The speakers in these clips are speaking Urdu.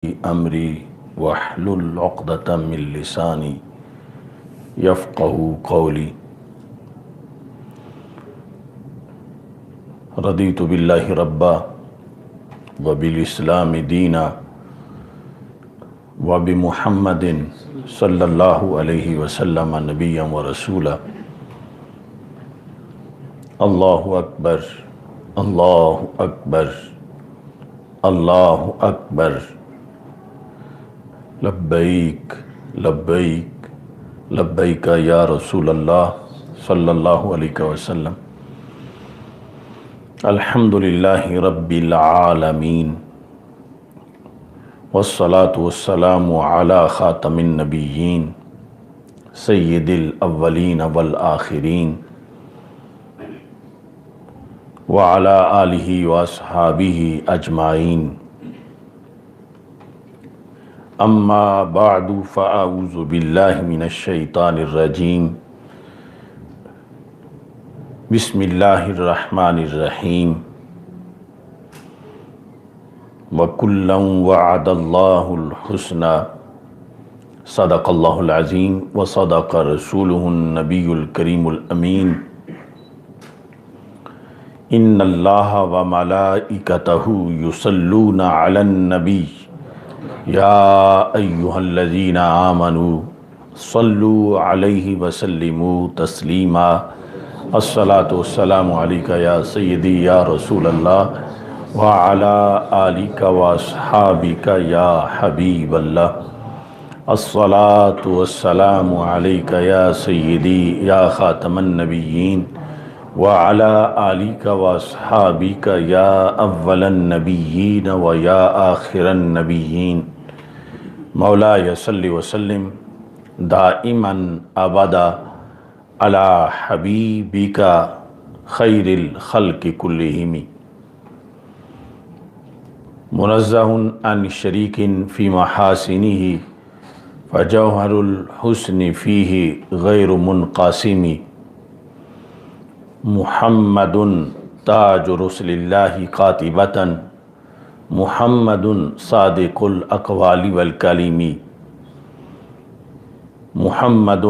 امری واحلل عقدۃ من لسانی یفقہوا قولی۔ رضیت باللہ ربا وبالاسلام دینا وبمحمد صلی اللہ علیہ وسلم نبیا ورسولا۔ اللہ اکبر، اللہ اکبر، اللہ اکبر، لبیک لبیک لبیک یا رسول اللہ صلی اللہ علیہ وسلم۔ الحمدللہ رب العالمین والصلاة والسلام علی خاتم النبیین سید الاولین والآخرین وعلی آلہ واصحابہ اجمعین۔ اما بعد فاعوذ باللہ من الشیطان الرجیم۔ بسم اللہ الرحمن الرحیم۔ وَكُلًّا وَعَدَ اللَّهُ الْحُسْنَى صدق اللہ العظیم وصدق رسولہ النبی الکریم الامین۔ ان اللہ وملائکتہ یصلون علی النبی یا ایہا الذین آمنوا صلوا علیہ وسلموا تسلیما۔ الصلاۃ والسلام علیکہ یا سیدی یا رسول اللہ وعلی آلک واصحابک یا حبیب اللہ۔ الصلاۃ والسلام علیکہ یا سیدی یا خاتم النبیین وعلی آلک واصحابک یا اول النبیین و یا آخر النبیین۔ مولایا صلی وسلم دائما ابدا علی حبیبک خیر الخلق کلہم۔ منزہ عن شریک فی محاسنہ فجوہر الحسن فیہ غیر منقاسم۔ محمد تاج رسل اللہ قاطبۃ محمد صادق الاقوال والکلم۔ محمد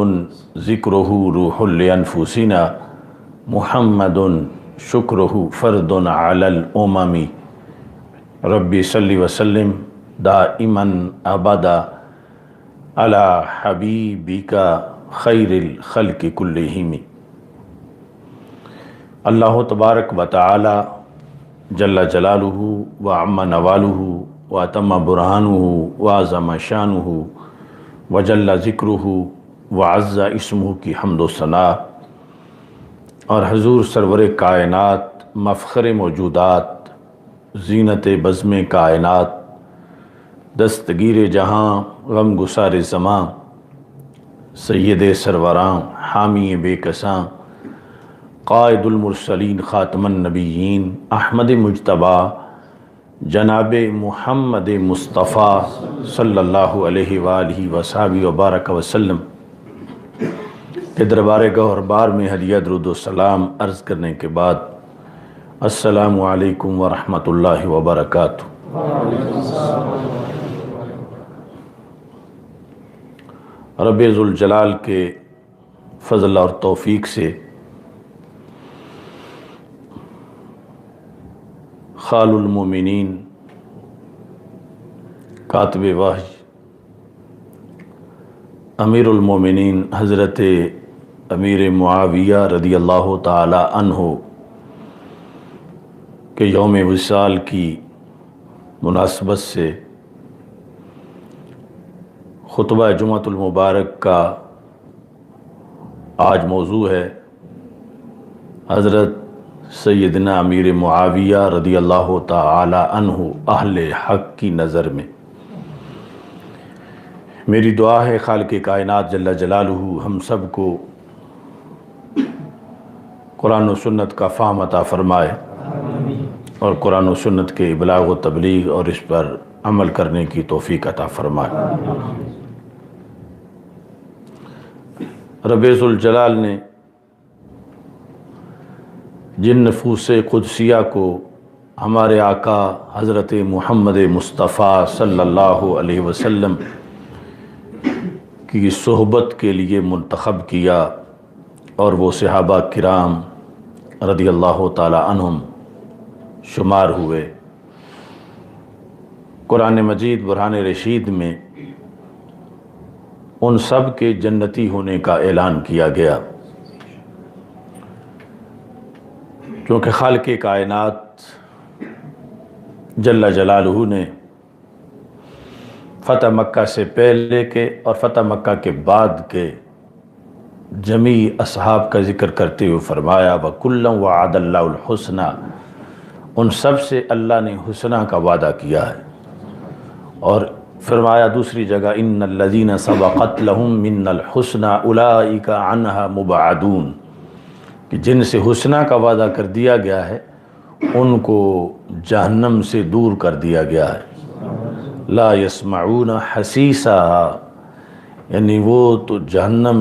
ذکرہ روح لانفسنا محمد شکرہ فرد علی الامم۔ ربی صلی وسلم دائما ابدا علی حبیبک خیر الخلق کلہم۔ اللہ تبارک و تعالی جل جلالہ وعم نوالہ واتم برہانہ وعظم شانہ وجل ذکرہ وعز اسمہ کی حمد و ثناء، اور حضور سرور کائنات مفخر موجودات زینت بزم کائنات دستگیر جہاں غم گسار زماں سید سروراں حامی بے کساں قائد المرسلین خاتم النبیین احمد مجتبیٰ جناب محمد مصطفیٰ صلی اللہ علیہ وآلہ وصحبہ وبارک وسلم کے دربار گوہر بار میں ہدیہ درود و سلام عرض کرنے کے بعد السلام علیکم ورحمۃ اللہ وبرکاتہ۔ رب ذوالجلال کے فضل اور توفیق سے خال المومنین کاتب وحی امیر المومنین حضرت امیر معاویہ رضی اللہ تعالی عنہ کے یوم وصال کی مناسبت سے خطبہ جمعۃ المبارک کا آج موضوع ہے حضرت سیدنا امیر معاویہ رضی اللہ تعالی عنہ اہل حق کی نظر میں۔ میری دعا ہے خالق کائنات جل جلالہ ہم سب کو قرآن و سنت کا فہم عطا فرمائے اور قرآن و سنت کے ابلاغ و تبلیغ اور اس پر عمل کرنے کی توفیق عطا فرمائے۔ رب ذوالجلال نے جن نفوس قدسیہ کو ہمارے آقا حضرت محمد مصطفیٰ صلی اللہ علیہ وسلم کی صحبت کے لیے منتخب کیا اور وہ صحابہ کرام رضی اللہ تعالی عنہم شمار ہوئے۔ قرآن مجید برہان رشید میں ان سب کے جنتی ہونے کا اعلان کیا گیا، کیونکہ خالق کائنات جل جلالہ نے فتح مکہ سے پہلے کے اور فتح مکہ کے بعد کے جمیع اصحاب کا ذکر کرتے ہوئے فرمایا وَكُلًّا وَعَدَ اللَّهُ الْحُسْنَى، ان سب سے اللہ نے حسنہ کا وعدہ کیا ہے۔ اور فرمایا دوسری جگہ إِنَّ الَّذِينَ سَبَقَتْ لَهُم مِّنَّ الْحُسْنَى أُولَئِكَ عَنْهَا مُبْعَدُونَ، کہ جن سے حسنہ کا وعدہ کر دیا گیا ہے ان کو جہنم سے دور کر دیا گیا ہے۔ لا يسمعون حسیسها، یعنی وہ تو جہنم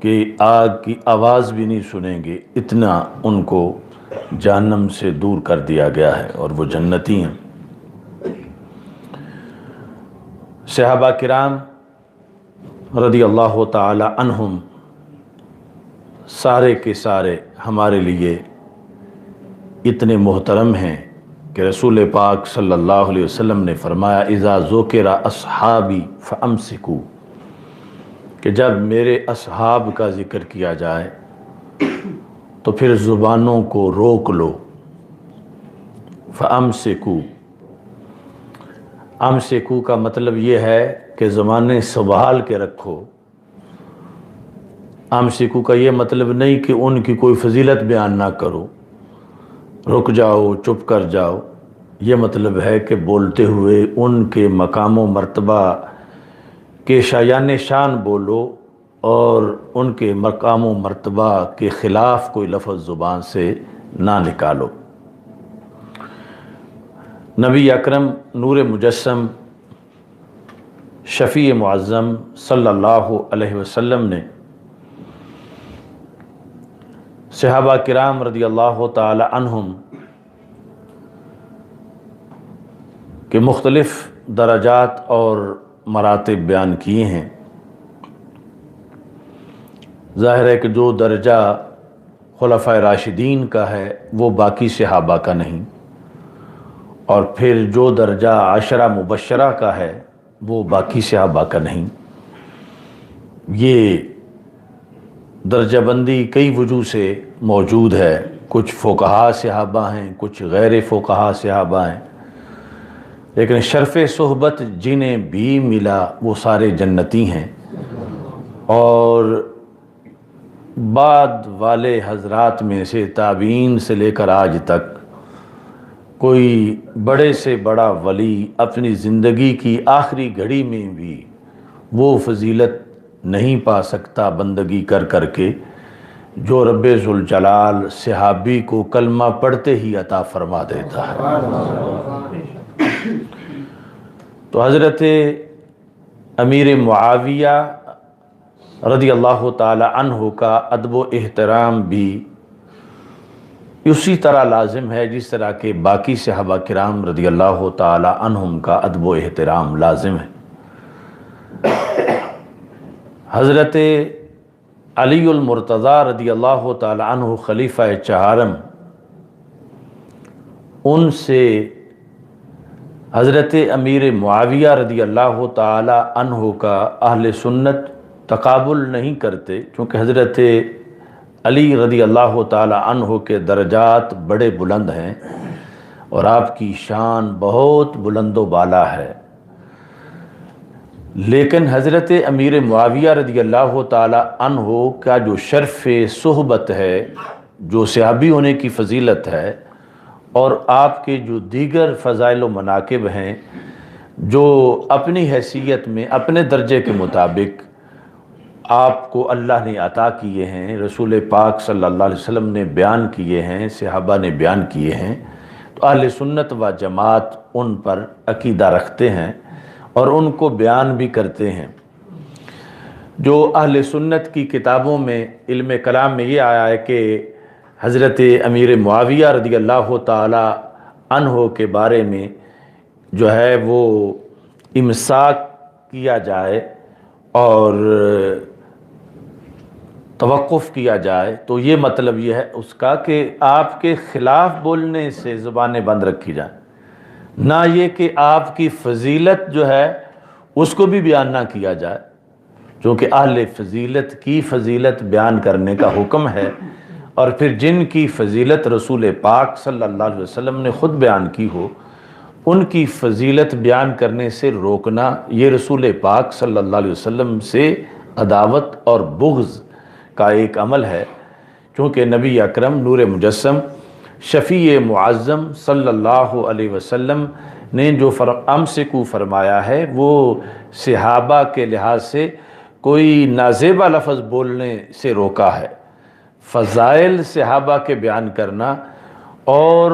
کی آگ کی آواز بھی نہیں سنیں گے، اتنا ان کو جہنم سے دور کر دیا گیا ہے، اور وہ جنتی ہیں۔ صحابہ کرام رضی اللہ تعالی عنہم سارے کے سارے ہمارے لیے اتنے محترم ہیں کہ رسول پاک صلی اللہ علیہ وسلم نے فرمایا اذا ذکر اصحابی فامسکوا، کہ جب میرے اصحاب کا ذکر کیا جائے تو پھر زبانوں کو روک لو۔ فامسکوا، امسکوا کا مطلب یہ ہے کہ زبانیں سنبھال کے رکھو۔ امسکوا کا یہ مطلب نہیں کہ ان کی کوئی فضیلت بیان نہ کرو، رک جاؤ، چپ کر جاؤ۔ یہ مطلب ہے کہ بولتے ہوئے ان کے مقام و مرتبہ کے شایان شان بولو، اور ان کے مقام و مرتبہ کے خلاف کوئی لفظ زبان سے نہ نکالو۔ نبی اکرم نور مجسم شفیع معظم صلی اللہ علیہ وسلم نے صحابہ کرام رضی اللہ تعالی عنہم کے مختلف درجات اور مراتب بیان کیے ہیں۔ ظاہر ہے کہ جو درجہ خلفائے راشدین کا ہے وہ باقی صحابہ کا نہیں، اور پھر جو درجہ عشرہ مبشرہ کا ہے وہ باقی صحابہ کا نہیں۔ یہ درجہ بندی کئی وجوہ سے موجود ہے، کچھ فقہا صحابہ ہیں، کچھ غیر فقہا صحابہ ہیں، لیکن شرف صحبت جنہیں بھی ملا وہ سارے جنتی ہیں۔ اور بعد والے حضرات میں سے تابعین سے لے کر آج تک کوئی بڑے سے بڑا ولی اپنی زندگی کی آخری گھڑی میں بھی وہ فضیلت نہیں پا سکتا بندگی کر کر کے جو رب ذوالجلال صحابی کو کلمہ پڑھتے ہی عطا فرما دیتا ہے۔ تو حضرت امیر معاویہ رضی اللہ تعالی عنہ کا ادب و احترام بھی اسی طرح لازم ہے جس طرح کہ باقی صحابہ کرام رضی اللہ تعالی عنہم کا ادب و احترام لازم ہے۔ حضرت علی المرتضی رضی اللہ تعالی عنہ خلیفہ چہارم، ان سے حضرت امیر معاویہ رضی اللہ تعالی عنہ کا اہل سنت تقابل نہیں کرتے، چونکہ حضرت علی رضی اللہ تعالی عنہ کے درجات بڑے بلند ہیں اور آپ کی شان بہت بلند و بالا ہے، لیکن حضرت امیر معاویہ رضی اللہ تعالی عنہ کا جو شرف صحبت ہے، جو صحابی ہونے کی فضیلت ہے، اور آپ کے جو دیگر فضائل و مناقب ہیں جو اپنی حیثیت میں اپنے درجے کے مطابق آپ کو اللہ نے عطا کیے ہیں، رسول پاک صلی اللہ علیہ وسلم نے بیان کیے ہیں، صحابہ نے بیان کیے ہیں، تو اہل سنت و جماعت ان پر عقیدہ رکھتے ہیں اور ان کو بیان بھی کرتے ہیں۔ جو اہل سنت کی کتابوں میں علم کلام میں یہ آیا ہے کہ حضرت امیر معاویہ رضی اللہ تعالی عنہ کے بارے میں جو ہے وہ امساک کیا جائے اور توقف کیا جائے، تو یہ مطلب یہ ہے اس کا کہ آپ کے خلاف بولنے سے زبانیں بند رکھی جائیں، نہ یہ کہ آپ کی فضیلت جو ہے اس کو بھی بیان نہ کیا جائے، چونکہ اہل فضیلت کی فضیلت بیان کرنے کا حکم ہے، اور پھر جن کی فضیلت رسول پاک صلی اللہ علیہ وسلم نے خود بیان کی ہو ان کی فضیلت بیان کرنے سے روکنا، یہ رسول پاک صلی اللہ علیہ وسلم سے عداوت اور بغض کا ایک عمل ہے، چونکہ نبی اکرم نور مجسم شفیع معظم صلی اللہ علیہ وسلم نے جو امسکو فرمایا ہے وہ صحابہ کے لحاظ سے کوئی نازیبا لفظ بولنے سے روکا ہے۔ فضائل صحابہ کے بیان کرنا، اور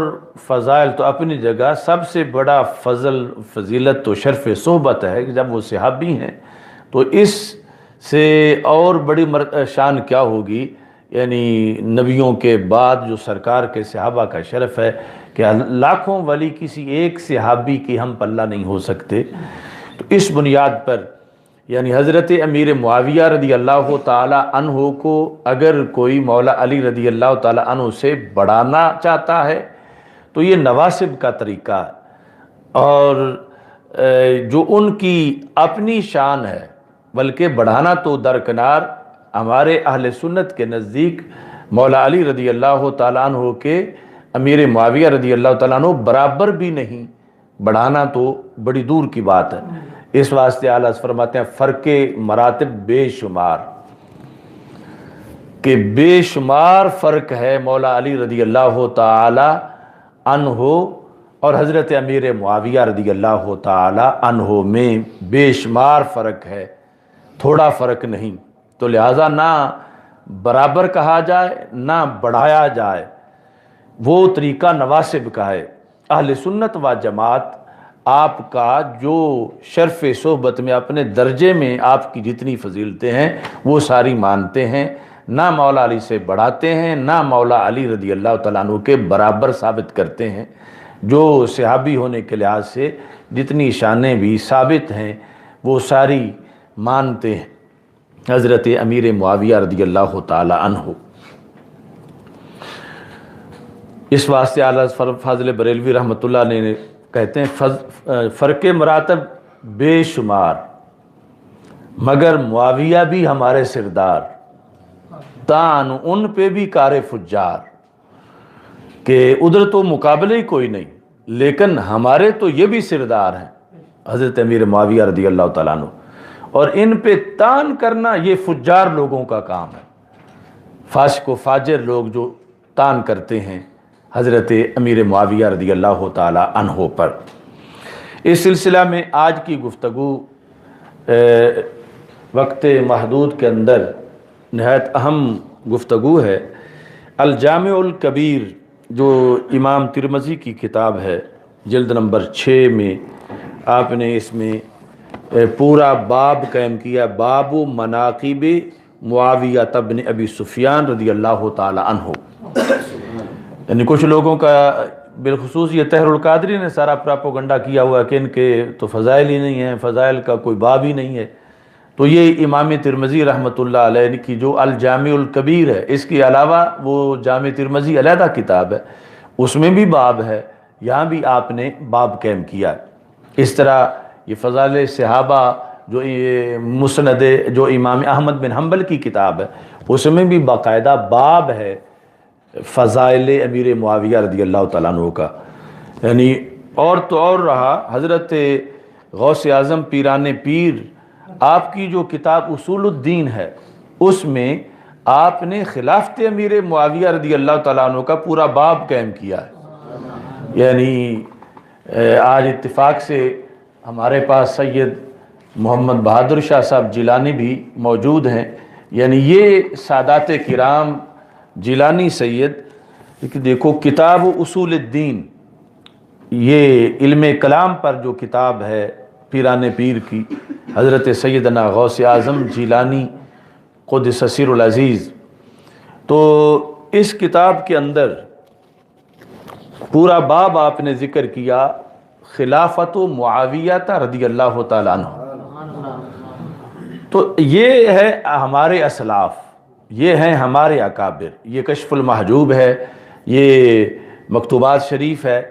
فضائل تو اپنی جگہ سب سے بڑا فضیلت تو شرف صحبت ہے کہ جب وہ صحابی ہیں تو اس سے اور بڑی شان کیا ہوگی، یعنی نبیوں کے بعد جو سرکار کے صحابہ کا شرف ہے کہ لاکھوں ولی کسی ایک صحابی کی ہم پلہ نہیں ہو سکتے۔ تو اس بنیاد پر یعنی حضرت امیر معاویہ رضی اللہ تعالی عنہ کو اگر کوئی مولا علی رضی اللہ تعالی عنہ سے بڑھانا چاہتا ہے تو یہ نواسب کا طریقہ ہے، اور جو ان کی اپنی شان ہے، بلکہ بڑھانا تو درکنار، ہمارے اہل سنت کے نزدیک مولا علی رضی اللہ تعالیٰ عنہ کے امیر معاویہ رضی اللہ تعالیٰ عنہ برابر بھی نہیں، بڑھانا تو بڑی دور کی بات ہے۔ اس واسطے اعلیٰ فرماتے ہیں فرق مراتب بے شمار، کہ بے شمار فرق ہے مولا علی رضی اللہ تعالی عنہ اور حضرت امیر معاویہ رضی اللہ تعالی عنہ میں بے شمار فرق ہے، تھوڑا فرق نہیں، تو لہٰذا نہ برابر کہا جائے نہ بڑھایا جائے، وہ طریقہ نواسب کا ہے۔ اہل سنت و جماعت آپ کا جو شرف صحبت میں اپنے درجے میں آپ کی جتنی فضیلتیں ہیں وہ ساری مانتے ہیں، نہ مولا علی سے بڑھاتے ہیں نہ مولا علی رضی اللہ تعالیٰ عنہ کے برابر ثابت کرتے ہیں۔ جو صحابی ہونے کے لحاظ سے جتنی شانیں بھی ثابت ہیں وہ ساری مانتے ہیں حضرت امیر معاویہ رضی اللہ تعالی عنہ۔ اس واسطے اعلیٰ فاضل بریلوی رحمۃ اللہ نے کہتے ہیں فرق مراتب بے شمار، مگر معاویہ بھی ہمارے سردار، تان ان پہ بھی کار فجار، کہ ادھر تو مقابلے ہی کوئی نہیں، لیکن ہمارے تو یہ بھی سردار ہیں حضرت امیر معاویہ رضی اللہ تعالیٰ عنہ، اور ان پہ تان کرنا یہ فجار لوگوں کا کام ہے، فاسق و فاجر لوگ جو تان کرتے ہیں حضرت امیر معاویہ رضی اللہ تعالی عنہ پر۔ اس سلسلہ میں آج کی گفتگو وقت محدود کے اندر نہایت اہم گفتگو ہے۔ الجامع الکبیر جو امام ترمذی کی کتاب ہے، جلد نمبر 6 میں آپ نے اس میں پورا باب قائم کیا، باب مناقب معاویہ ابن ابی سفیان رضی اللہ تعالی عنہ۔ یعنی کچھ لوگوں کا بالخصوص یہ طاہر القادری نے سارا پراپوگنڈا کیا ہوا کہ ان کے تو فضائل ہی نہیں ہیں، فضائل کا کوئی باب ہی نہیں ہے، تو یہ امام ترمذی رحمۃ اللہ علیہ کی جو الجامع الکبیر ہے، اس کے علاوہ وہ جامع ترمذی علیحدہ کتاب ہے، اس میں بھی باب ہے، یہاں بھی آپ نے باب قائم کیا ہے۔ اس طرح یہ فضائل صحابہ جو مسند جو امام احمد بن حنبل کی کتاب ہے، اس میں بھی باقاعدہ باب ہے فضائل امیر معاویہ رضی اللہ تعالیٰ عنہ کا۔ یعنی اور تو اور رہا، حضرت غوث اعظم پیران پیر آپ کی جو کتاب اصول الدین ہے، اس میں آپ نے خلافت امیر معاویہ رضی اللہ تعالیٰ عنہ کا پورا باب قائم کیا ہے۔ یعنی آج اتفاق سے ہمارے پاس سید محمد بہادر شاہ صاحب جیلانی بھی موجود ہیں، یعنی یہ سادات کرام جیلانی سید، دیکھو کتاب اصول الدین، یہ علم کلام پر جو کتاب ہے پیران پیر کی، حضرت سیدنا غوث اعظم جیلانی قدس سر العزیز، تو اس کتاب کے اندر پورا باب آپ نے ذکر کیا خلافت معاویہ رضی اللہ تعالیٰ عنہ. تو یہ ہے ہمارے اسلاف، یہ ہیں ہمارے اکابر، یہ کشف المحجوب ہے، یہ مکتوبات شریف ہے،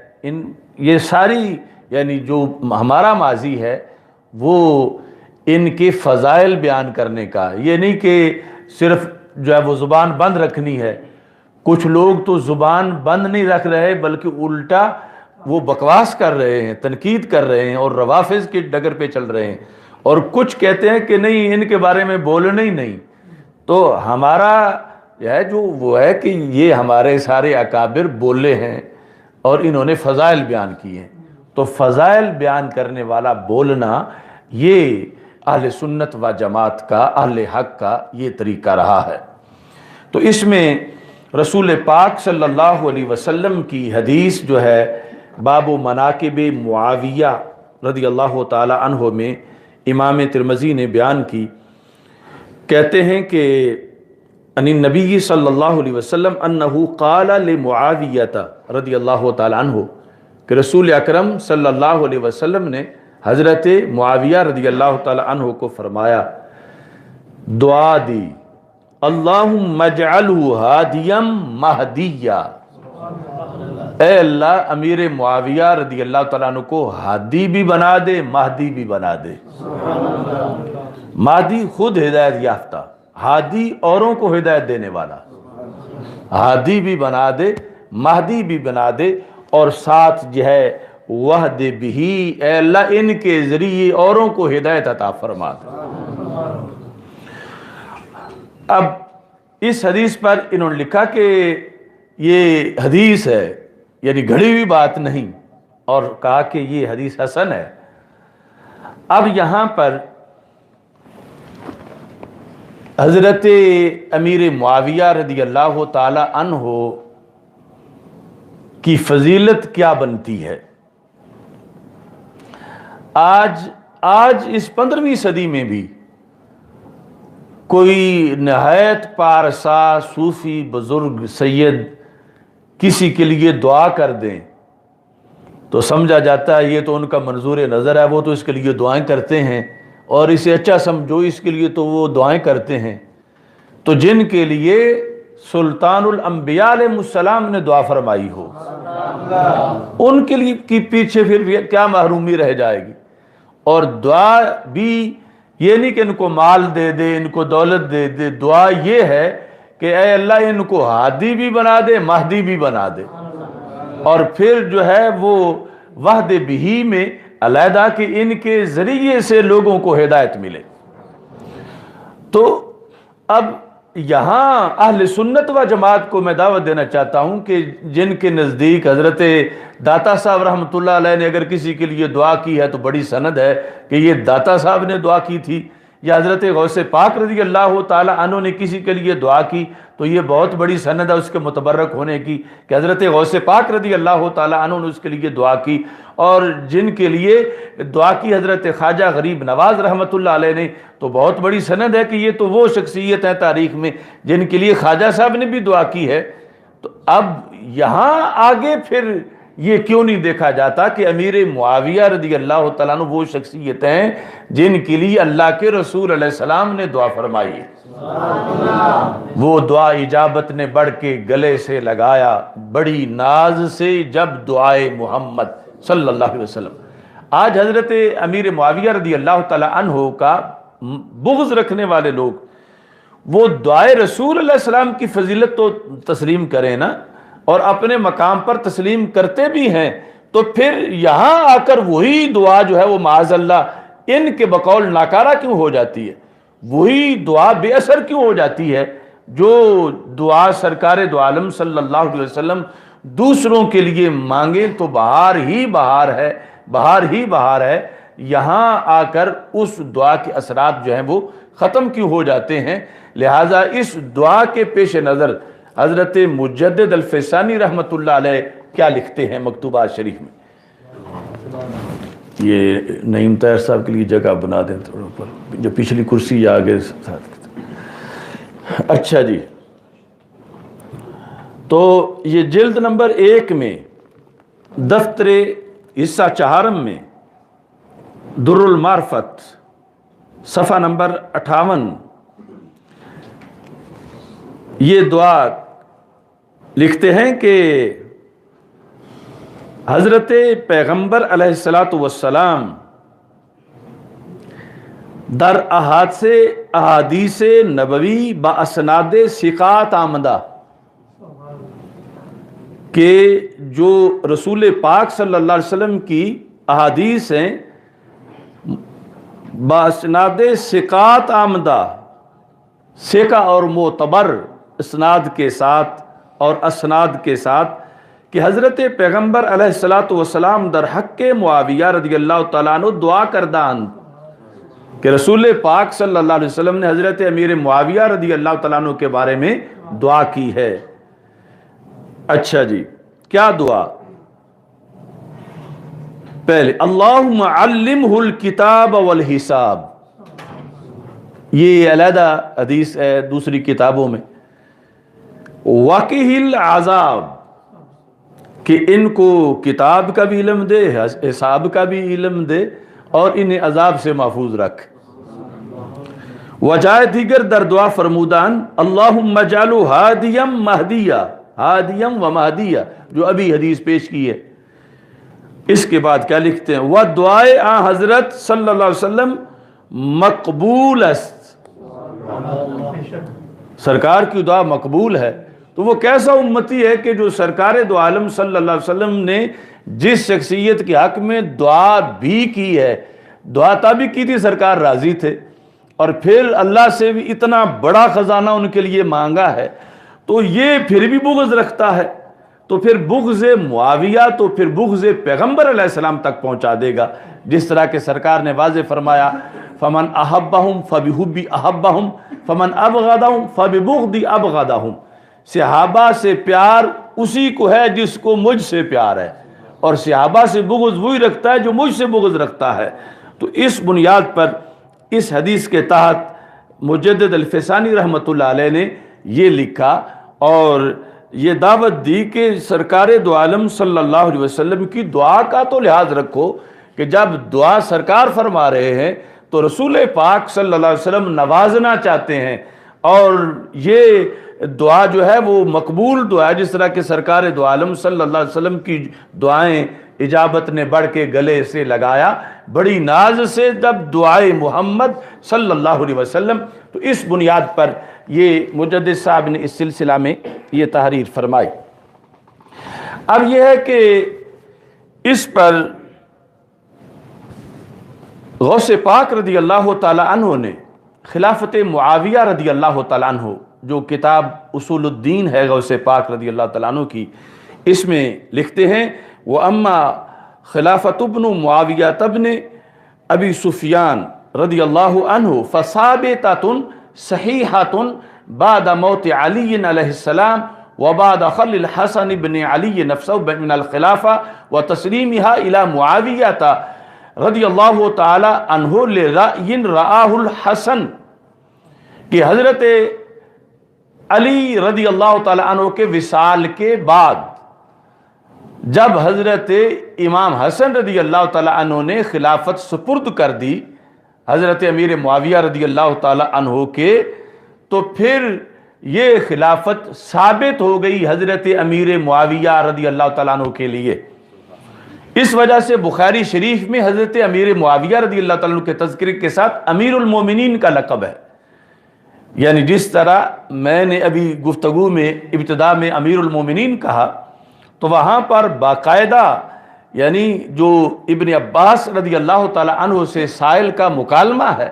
یہ ساری یعنی جو ہمارا ماضی ہے وہ ان کے فضائل بیان کرنے کا، یہ نہیں کہ صرف جو ہے وہ زبان بند رکھنی ہے. کچھ لوگ تو زبان بند نہیں رکھ رہے بلکہ الٹا وہ بکواس کر رہے ہیں، تنقید کر رہے ہیں اور روافض کی ڈگر پہ چل رہے ہیں، اور کچھ کہتے ہیں کہ نہیں ان کے بارے میں بولنا ہی نہیں. تو ہمارا ہے جو وہ ہے کہ یہ ہمارے سارے اکابر بولے ہیں اور انہوں نے فضائل بیان کیے ہیں. تو فضائل بیان کرنے والا بولنا یہ اہل سنت و جماعت کا، اہل حق کا یہ طریقہ رہا ہے. تو اس میں رسول پاک صلی اللہ علیہ وسلم کی حدیث جو ہے باب مناقب معاویہ رضی اللہ تعالی عنہ میں امام ترمذی نے بیان کی. کہتے ہیں کہ ان النبی صلی اللہ علیہ وسلم انہ قال لمعاویہ رضی اللہ تعالی عنہ، کہ رسول اکرم صلی اللہ علیہ وسلم نے حضرت معاویہ رضی اللہ تعالی عنہ کو فرمایا، دعا دی، اللہم اجعلہ ہادیا مہدیا، اے اللہ امیر معاویہ رضی اللہ تعالیٰ عنہ کو ہادی بھی بنا دے، مہدی بھی بنا دے. مہدی خود ہدایت یافتہ، ہادی اوروں کو ہدایت دینے والا، ہادی بھی بنا دے، مہدی بھی بنا دے، اور ساتھ جو ہے وحد بھی، اے اللہ ان کے ذریعے اوروں کو ہدایت عطا فرما دے. اب اس حدیث پر انہوں نے لکھا کہ یہ حدیث ہے، یعنی گھڑی ہوئی بات نہیں، اور کہا کہ یہ حدیث حسن ہے. اب یہاں پر حضرت امیر معاویہ رضی اللہ تعالی عنہ کی فضیلت کیا بنتی ہے. آج اس 15ویں صدی میں بھی کوئی نہایت پارسا صوفی بزرگ سید کسی کے لیے دعا کر دیں تو سمجھا جاتا ہے یہ تو ان کا منظور نظر ہے، وہ تو اس کے لیے دعائیں کرتے ہیں، اور اسے اچھا سمجھو اس کے لیے تو وہ دعائیں کرتے ہیں. تو جن کے لیے سلطان الانبیاء علیہ السلام نے دعا فرمائی ہو، ان کے لیے کی پیچھے پھر کیا محرومی رہ جائے گی. اور دعا بھی یہ نہیں کہ ان کو مال دے دے، ان کو دولت دے دے، دعا یہ ہے کہ اے اللہ ان کو ہادی بھی بنا دے، مہدی بھی بنا دے. اور پھر جو ہے وہ وحد بھی میں علیحدہ کہ ان کے ذریعے سے لوگوں کو ہدایت ملے. تو اب یہاں اہل سنت و جماعت کو میں دعوت دینا چاہتا ہوں کہ جن کے نزدیک حضرت داتا صاحب رحمۃ اللہ علیہ نے اگر کسی کے لیے دعا کی ہے تو بڑی سند ہے کہ یہ داتا صاحب نے دعا کی تھی، یا حضرت غوث پاک رضی اللہ تعالی عنہ نے کسی کے لیے دعا کی تو یہ بہت بڑی سند ہے اس کے متبرک ہونے کی کہ حضرت غوث پاک رضی اللہ تعالی عنہ نے اس کے لیے دعا کی. اور جن کے لیے دعا کی حضرت خواجہ غریب نواز رحمۃ اللہ علیہ نے تو بہت بڑی سند ہے کہ یہ تو وہ شخصیت ہے تاریخ میں جن کے لیے خواجہ صاحب نے بھی دعا کی ہے. تو اب یہاں آگے پھر یہ کیوں نہیں دیکھا جاتا کہ امیر معاویہ رضی اللہ تعالیٰ عنہ وہ شخصیت ہیں جن کے لیے اللہ کے رسول علیہ السلام نے دعا فرمائی ہے. وہ دعا اجابت نے بڑھ کے گلے سے لگایا بڑی ناز سے جب دعائے محمد صلی اللہ علیہ وسلم. آج حضرت امیر معاویہ رضی اللہ تعالیٰ عنہ کا بغض رکھنے والے لوگ وہ دعائے رسول علیہ السلام کی فضیلت تو تسلیم کریں نا، اور اپنے مقام پر تسلیم کرتے بھی ہیں، تو پھر یہاں آ کر وہی دعا جو ہے وہ معاذ اللہ ان کے بقول ناکارہ کیوں ہو جاتی ہے، وہی دعا بے اثر کیوں ہو جاتی ہے جو دعا سرکار دو عالم صلی اللہ علیہ وسلم دوسروں کے لیے مانگیں تو بہار ہی بہار ہے، بہار ہی بہار ہے. یہاں آ کر اس دعا کے اثرات جو ہیں وہ ختم کیوں ہو جاتے ہیں. لہٰذا اس دعا کے پیش نظر حضرت مجدد الفسانی رحمۃ اللہ علیہ کیا لکھتے ہیں مکتوبات شریف میں. یہ نعیم طاہر صاحب کے لیے جگہ بنا دیں تھوڑا اوپر، جو پچھلی کرسی یا آگے ساتھ. اچھا جی، تو یہ جلد نمبر 1 میں دفتر حصہ چہارم میں در المعرفت صفحہ نمبر 58 یہ دعا لکھتے ہیں کہ حضرت پیغمبر علیہ الصلاۃ والسلام در احادیث نبوی با اسناد ثقات آمدہ کہ جو رسول پاک صلی اللہ علیہ وسلم کی احادیث ہیں با اسناد ثقات آمدہ، ثقہ اور معتبر اسناد کے ساتھ اور اسناد کے ساتھ، کہ حضرت پیغمبر علیہ الصلاۃ والسلام در حق معاویہ رضی اللہ تعالیٰ عنہ دعا کردان، کہ رسول پاک صلی اللہ علیہ وسلم نے حضرت امیر معاویہ رضی اللہ تعالیٰ عنہ کے بارے میں دعا کی ہے۔ اچھا جی، کیا دعا؟ پہلے اللہم علمہ الکتاب والحساب، یہ علیحدہ حدیث ہے دوسری کتابوں میں، وقہ العذاب، کہ ان کو کتاب کا بھی علم دے، حساب کا بھی علم دے، اور انہیں عذاب سے محفوظ رکھ۔ وجائے دیگر در دعا فرمودان اللہم اجعلہ ہادیم مہدیہ، ہادیم و مہدیہ، جو ابھی حدیث پیش کی ہے۔ اس کے بعد کیا لکھتے ہیں؟ وہ دعائے آن حضرت صلی اللہ علیہ وسلم مقبول است، سرکار کی دعا مقبول ہے۔ تو وہ کیسا امتی ہے کہ جو سرکار دو عالم صلی اللہ علیہ وسلم نے جس شخصیت کے حق میں دعا بھی کی ہے، دعا تابی کی تھی، سرکار راضی تھے، اور پھر اللہ سے بھی اتنا بڑا خزانہ ان کے لیے مانگا ہے، تو یہ پھر بھی بغض رکھتا ہے، تو پھر بغض معاویہ تو پھر بغض پیغمبر علیہ السلام تک پہنچا دے گا، جس طرح کہ سرکار نے واضح فرمایا فمن احبہم فبحبی احبہم فمن ابغضہم فببغضی ابغضہم، صحابہ سے پیار اسی کو ہے جس کو مجھ سے پیار ہے، اور صحابہ سے بغض وہی رکھتا ہے جو مجھ سے بغض رکھتا ہے۔ تو اس بنیاد پر اس حدیث کے تحت مجدد الفسانی رحمۃ اللہ علیہ نے یہ لکھا اور یہ دعوت دی کہ سرکار دو عالم صلی اللہ علیہ وسلم کی دعا کا تو لحاظ رکھو، کہ جب دعا سرکار فرما رہے ہیں تو رسول پاک صلی اللہ علیہ وسلم نوازنا چاہتے ہیں، اور یہ دعا جو ہے وہ مقبول دعا ہے، جس طرح کہ سرکار دو عالم صلی اللہ علیہ وسلم کی دعائیں اجابت نے بڑھ کے گلے سے لگایا بڑی ناز سے، جب دعائے محمد صلی اللہ علیہ وسلم۔ تو اس بنیاد پر یہ مجدد صاحب نے اس سلسلہ میں یہ تحریر فرمائی۔ اب یہ ہے کہ اس پر غوث پاک رضی اللہ تعالی عنہ نے خلافت معاویہ رضی اللہ تعالی عنہ، جو کتاب اصول الدین ہے غوث پاک رضی اللہ تعالی عنہ کی، اس میں لکھتے ہیں وَأَمَّا خلافت ابن معاویہ ابن ابی سفیان رضی اللہ عنہ فثابتۃ صحیحۃ بعد موت علی علیہ السلام وبعد خل الحسن بن علی نفسه من الخلافہ وتسلیمها الى معاویہ رضی اللہ تعالی عنہ لرأی رآہ الحسن، کہ حضرت علی رضی اللہ تعالی عنہ کے وصال کے بعد جب حضرت امام حسن رضی اللہ تعالی عنہ نے خلافت سپرد کر دی حضرت امیر معاویہ رضی اللہ تعالی عنہ کے، تو پھر یہ خلافت ثابت ہو گئی حضرت امیر معاویہ رضی اللہ تعالیٰ عنہ کے لیے۔ اس وجہ سے بخاری شریف میں حضرت امیر معاویہ رضی اللہ تعالیٰ عنہ کے تذکرے کے ساتھ امیر المومنین کا لقب ہے، یعنی جس طرح میں نے ابھی گفتگو میں ابتدا میں امیر المومنین کہا، تو وہاں پر باقاعدہ یعنی جو ابن عباس رضی اللہ تعالیٰ عنہ سے سائل کا مکالمہ ہے،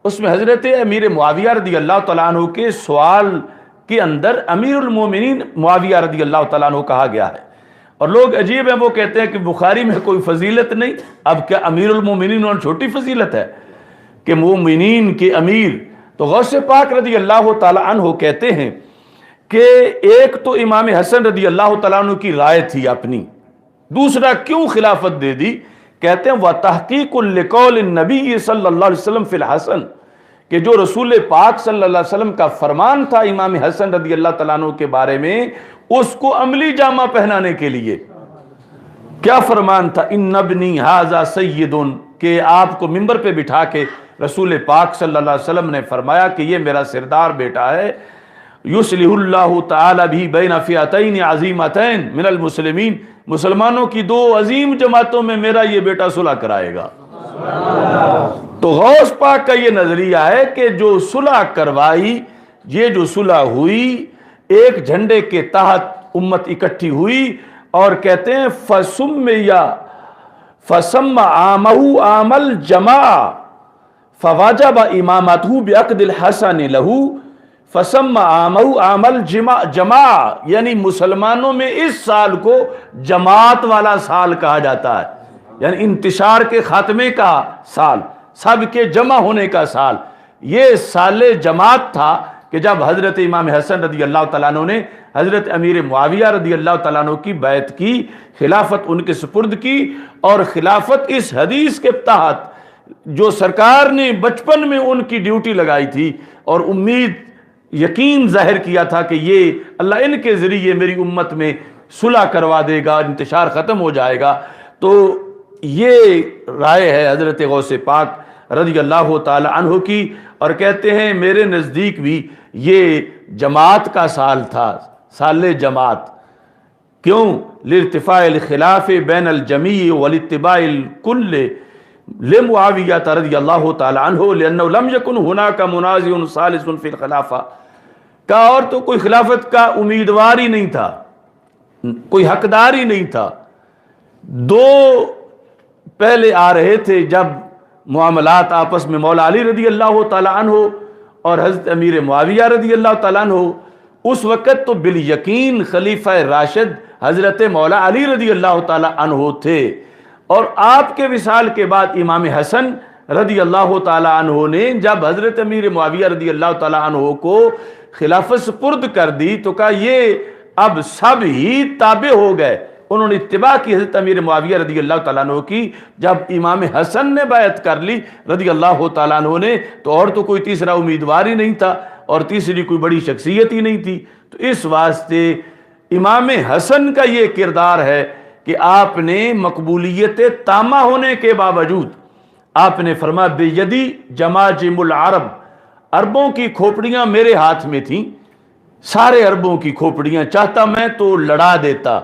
اس میں حضرت امیر معاویہ رضی اللہ تعالیٰ عنہ کے سوال کے اندر امیر المومنین معاویہ رضی اللہ تعالیٰ عنہ کہا گیا ہے۔ اور لوگ عجیب ہیں، وہ کہتے ہیں کہ بخاری میں کوئی فضیلت نہیں، اب کیا امیر المومنین اور چھوٹی فضیلت ہے کہ مومنین کے امیر؟ تو غوث پاک رضی اللہ تعالیٰ عنہ کہتے ہیں کہ ایک تو امام حسن رضی اللہ تعالیٰ عنہ کی رائے تھی اپنی، دوسرا کیوں خلافت دے دی؟ کہتے ہیں وَتَحْقِيقٌ لِقَوْلِ النَّبِيِّ صلی اللہ علیہ وسلم فی الحسن، کہ جو رسول پاک صلی اللہ علیہ وسلم کا فرمان تھا امام حسن رضی اللہ تعالیٰ عنہ کے بارے میں، اس کو عملی جامہ پہنانے کے لیے کیا فرمان تھا؟ ان ابنی ھذا سیدن، کہ آپ کو ممبر پہ بٹھا کے رسول پاک صلی اللہ علیہ وسلم نے فرمایا کہ یہ میرا سردار بیٹا ہے، یصلح اللہ تعالی بھی بین فئتین عظیمتین من المسلمین، مسلمانوں کی دو عظیم جماعتوں میں میرا یہ بیٹا صلح کرائے گا۔ تو غوث پاک کا یہ نظریہ ہے کہ جو صلح کروائی، یہ جو صلح ہوئی، ایک جھنڈے کے تحت امت اکٹھی ہوئی، اور کہتے ہیں فسم عامہ عام الجماع فواجب امامتہ بعقد الحسن لہو، فسم عامہ عام الجماع، یعنی مسلمانوں میں اس سال کو جماعت والا سال کہا جاتا ہے، یعنی انتشار کے خاتمے کا سال، سب کے جمع ہونے کا سال۔ یہ سال جماعت تھا کہ جب حضرت امام حسن رضی اللہ تعالیٰ عنہ نے حضرت امیر معاویہ رضی اللہ تعالیٰ عنہ کی بیعت کی، خلافت ان کے سپرد کی، اور خلافت اس حدیث کے تحت جو سرکار نے بچپن میں ان کی ڈیوٹی لگائی تھی اور امید یقین ظاہر کیا تھا کہ یہ اللہ ان کے ذریعے میری امت میں صلح کروا دے گا، انتشار ختم ہو جائے گا، تو یہ رائے ہے حضرت غوث پاک رضی اللہ تعالی عنہ کی، اور کہتے ہیں میرے نزدیک بھی یہ جماعت کا سال تھا، سال جماعت۔ کیوں؟ لارتفاع الخلاف بین الجمیع والاتباع الکل لمعاویہ رضی اللہ تعالی عنہ لأنہ لم یکن ہناک منازع ثالث فی الخلافہ، کا اور تو کوئی خلافت کا امیدوار ہی نہیں تھا، کوئی حقدار ہی نہیں تھا، دو پہلے آ رہے تھے جب معاملات آپس میں، مولا علی رضی اللہ تعالی عنہ اور حضرت امیر معاویہ رضی اللہ تعالیٰ عنہ، اس وقت تو بالیقین خلیفہ راشد حضرت مولا علی رضی اللہ تعالیٰ عنہ تھے، اور آپ کے وصال کے بعد امام حسن رضی اللہ تعالیٰ عنہ نے جب حضرت امیر معاویہ رضی اللہ تعالیٰ عنہ کو خلافت سپرد کر دی تو کہا یہ اب سب ہی تابع ہو گئے، انہوں نے اتباع کی حضرت امیر معاویہ رضی اللہ تعالیٰ عنہ کی۔ جب امام حسن نے بیعت کر لی رضی اللہ تعالیٰ عنہ نے، تو اور تو کوئی تیسرا امیدوار ہی نہیں تھا، اور تیسری کوئی بڑی شخصیت ہی نہیں تھی، تو اس واسطے امام حسن کا یہ کردار ہے کہ آپ نے مقبولیت تامہ ہونے کے باوجود آپ نے فرمایا بیدی جماجم العرب، عربوں کی کھوپڑیاں میرے ہاتھ میں تھیں، سارے عربوں کی کھوپڑیاں، چاہتا میں تو لڑا دیتا،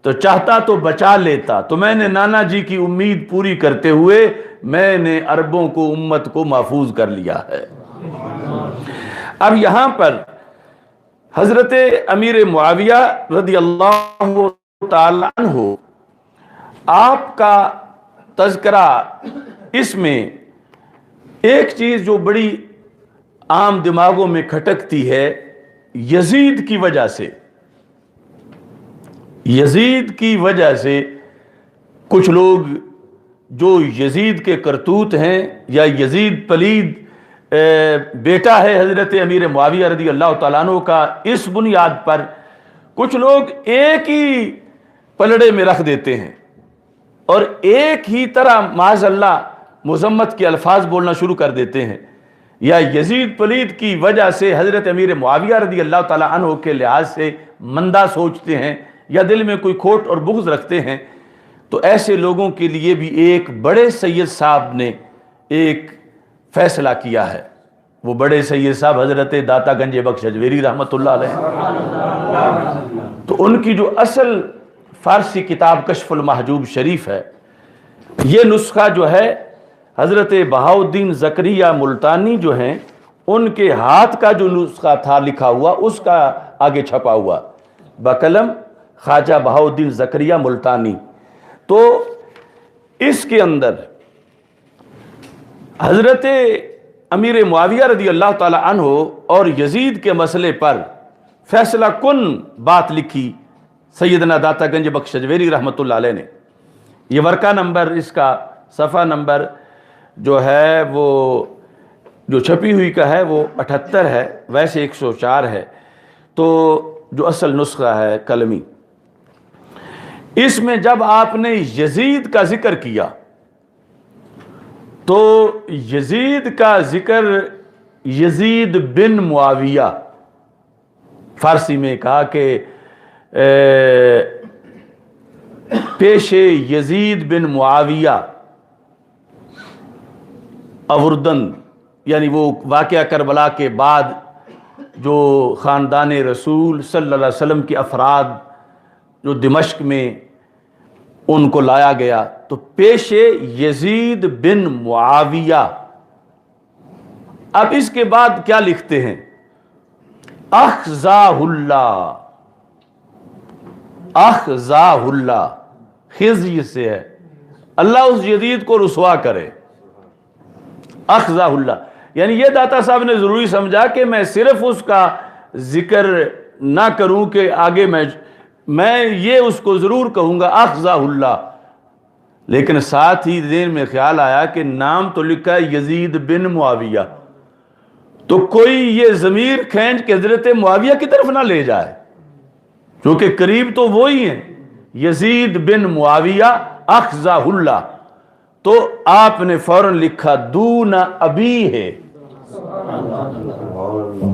تو چاہتا تو بچا لیتا، تو میں نے نانا جی کی امید پوری کرتے ہوئے میں نے عربوں کو، امت کو محفوظ کر لیا ہے۔ اب یہاں پر حضرت امیر معاویہ رضی اللہ تعالیٰ عنہ، آپ کا تذکرہ، اس میں ایک چیز جو بڑی عام دماغوں میں کھٹکتی ہے، یزید کی وجہ سے، یزید کی وجہ سے کچھ لوگ جو یزید کے کرتوت ہیں، یا یزید پلید بیٹا ہے حضرت امیر معاویہ رضی اللہ تعالیٰ عنہ کا، اس بنیاد پر کچھ لوگ ایک ہی پلڑے میں رکھ دیتے ہیں اور ایک ہی طرح معاذ اللہ مذمت کے الفاظ بولنا شروع کر دیتے ہیں، یا یزید پلید کی وجہ سے حضرت امیر معاویہ رضی اللہ تعالیٰ عنہ کے لحاظ سے مندہ سوچتے ہیں، یا دل میں کوئی کھوٹ اور بغض رکھتے ہیں، تو ایسے لوگوں کے لیے بھی ایک بڑے سید صاحب نے ایک فیصلہ کیا ہے۔ وہ بڑے سید صاحب حضرت داتا گنج بخش اجویری رحمۃ اللہ علیہ، تو ان کی جو اصل فارسی کتاب کشف المحجوب شریف ہے، یہ نسخہ جو ہے حضرت بہاؤالدین زکریا ملتانی جو ہیں ان کے ہاتھ کا جو نسخہ تھا لکھا ہوا، اس کا آگے چھپا ہوا بقلم خواجہ بہاؤالدین زکریا ملتانی، تو اس کے اندر حضرت امیر معاویہ رضی اللہ تعالی عنہ اور یزید کے مسئلے پر فیصلہ کن بات لکھی سیدنا داتا گنج بخش اجویری رحمۃ اللہ علیہ نے۔ یہ ورقہ نمبر، اس کا صفحہ نمبر جو ہے وہ جو چھپی ہوئی کا ہے وہ 78 ہے، ویسے 104 ہے، تو جو اصل نسخہ ہے قلمی، اس میں جب آپ نے یزید کا ذکر کیا تو یزید کا ذکر یزید بن معاویہ، فارسی میں کہا کہ پیش یزید بن معاویہ اوردن، یعنی وہ واقعہ کربلا کے بعد جو خاندان رسول صلی اللہ علیہ وسلم کے افراد جو دمشق میں ان کو لایا گیا، تو پیش یزید بن معاویہ. اب اس کے بعد کیا لکھتے ہیں؟ اخزاہ اللہ، اخزاہ اللہ، خزی سے ہے، اللہ اس یزید کو رسوا کرے. اخزاہ اللہ، یعنی یہ داتا صاحب نے ضروری سمجھا کہ میں صرف اس کا ذکر نہ کروں کہ آگے میں یہ اس کو ضرور کہوں گا اخزاہ اللہ، لیکن ساتھ ہی ذہن میں خیال آیا کہ نام تو لکھا ہے یزید بن معاویہ، تو کوئی یہ ضمیر کھینچ کے حضرت معاویہ کی طرف نہ لے جائے، کیونکہ قریب تو وہی ہیں، یزید بن معاویہ اخزاہ اللہ. تو آپ نے فوراً لکھا دون ابی ہے،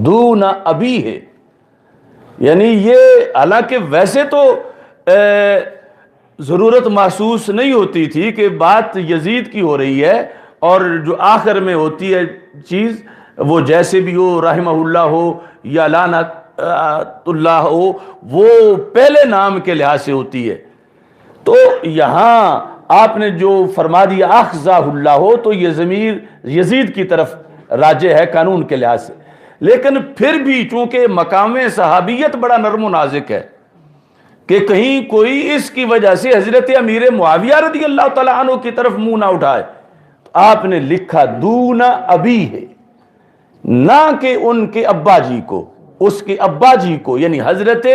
دون ابی ہے، یعنی یہ حالانکہ ویسے تو ضرورت محسوس نہیں ہوتی تھی کہ بات یزید کی ہو رہی ہے، اور جو آخر میں ہوتی ہے چیز وہ جیسے بھی ہو، رحمہ اللہ ہو یا لعنت اللہ ہو، وہ پہلے نام کے لحاظ سے ہوتی ہے. تو یہاں آپ نے جو فرما دیا اخزاہ اللہ ہو تو یہ ضمیر یزید کی طرف راجع ہے قانون کے لحاظ سے، لیکن پھر بھی چونکہ مقام صحابیت بڑا نرم و نازک ہے کہ کہیں کوئی اس کی وجہ سے حضرت امیر معاویہ رضی اللہ تعالیٰ عنہ کی طرف منہ نہ اٹھائے، تو آپ نے لکھا دون ابی ہے، نہ کہ ان کے ابا جی کو، اس کے ابا جی کو، یعنی حضرت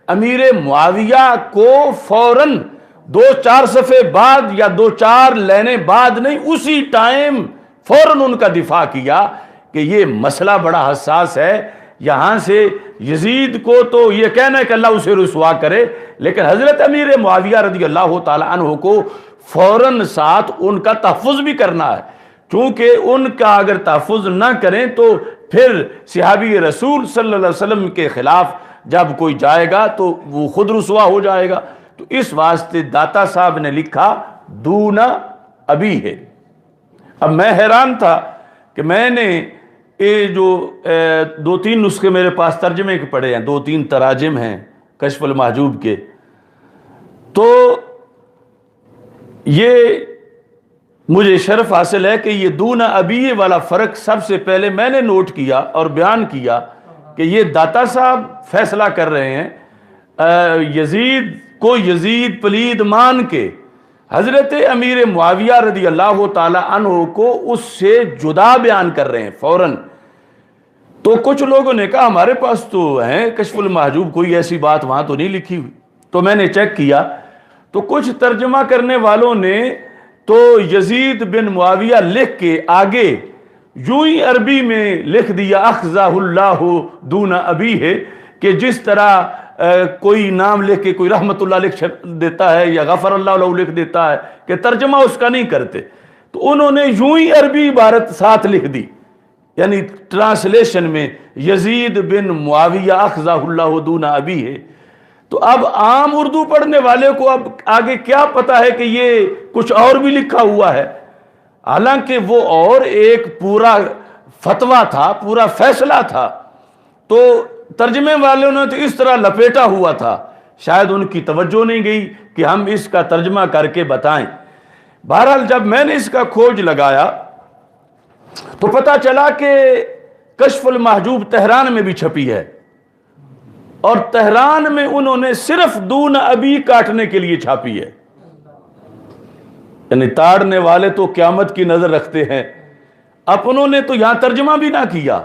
امیر معاویہ کو فوراً 2-4 صفحے بعد یا 2-4 لینے بعد نہیں، اسی ٹائم فوراً ان کا دفاع کیا کہ یہ مسئلہ بڑا حساس ہے. یہاں سے یزید کو تو یہ کہنا ہے کہ اللہ اسے رسوا کرے، لیکن حضرت امیر معاویہ رضی اللہ تعالی عنہ کو فوراً ساتھ ان کا تحفظ بھی کرنا ہے، چونکہ ان کا اگر تحفظ نہ کریں تو پھر صحابی رسول صلی اللہ علیہ وسلم کے خلاف جب کوئی جائے گا تو وہ خود رسوا ہو جائے گا. تو اس واسطے داتا صاحب نے لکھا دون ابی ہے. اب میں حیران تھا کہ میں نے یہ جو 2-3 نسخے میرے پاس ترجمے کے پڑے ہیں، 2-3 تراجم ہیں کشف المحجوب کے، تو یہ مجھے شرف حاصل ہے کہ یہ دون ابی والا فرق سب سے پہلے میں نے نوٹ کیا اور بیان کیا کہ یہ داتا صاحب فیصلہ کر رہے ہیں یزید کو یزید پلید مان کے حضرت امیر معاویہ رضی اللہ تعالی عنہ کو اس سے جدا بیان کر رہے ہیں فوراً. تو کچھ لوگوں نے کہا ہمارے پاس تو ہیں کشف المحجوب، کوئی ایسی بات وہاں تو نہیں لکھی ہوئی. تو میں نے چیک کیا تو کچھ ترجمہ کرنے والوں نے تو یزید بن معاویہ لکھ کے آگے یوں ہی عربی میں لکھ دیا اخزاہ اللہ دون ابی ہے، کہ جس طرح کوئی نام لکھ کے کوئی رحمت اللہ لکھ دیتا ہے یا غفر اللہ عنہ لکھ دیتا ہے، کہ ترجمہ اس کا نہیں کرتے. تو انہوں نے یوں ہی عربی عبارت ساتھ لکھ دی، یعنی ٹرانسلیشن میں یزید بن معاویہ اخزاہ اللہ دون ابی ہے. تو اب عام اردو پڑھنے والے کو اب آگے کیا پتا ہے کہ یہ کچھ اور بھی لکھا ہوا ہے، حالانکہ وہ اور ایک پورا فتویٰ تھا، پورا فیصلہ تھا. تو ترجمے والوں نے تو اس طرح لپیٹا ہوا تھا، شاید ان کی توجہ نہیں گئی کہ ہم اس کا ترجمہ کر کے بتائیں. بہرحال جب میں نے اس کا کھوج لگایا تو پتہ چلا کہ کشف المحجوب تہران میں بھی چھپی ہے، اور تہران میں انہوں نے صرف دون ابی کاٹنے کے لیے چھاپی ہے. یعنی تاڑنے والے تو قیامت کی نظر رکھتے ہیں. اب انہوں نے تو یہاں ترجمہ بھی نہ کیا،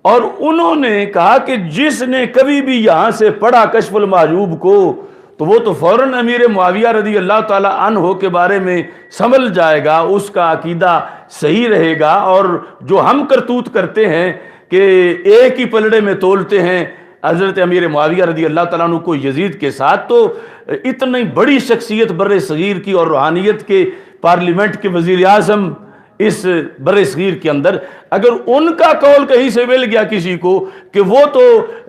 اور انہوں نے کہا کہ جس نے کبھی بھی یہاں سے پڑھا کشف المحجوب کو تو وہ تو فوراً امیر معاویہ رضی اللہ تعالی عنہ کے بارے میں سنبھل جائے گا، اس کا عقیدہ صحیح رہے گا. اور جو ہم کرتوت کرتے ہیں کہ ایک ہی پلڑے میں تولتے ہیں حضرت امیر معاویہ رضی اللہ تعالیٰ عنہ کو یزید کے ساتھ، تو اتنی بڑی شخصیت بر صغیر کی اور روحانیت کے پارلیمنٹ کے وزیر اعظم، اس بر صغیر کے اندر، اگر ان کا قول کہیں سے مل گیا کسی کو کہ وہ تو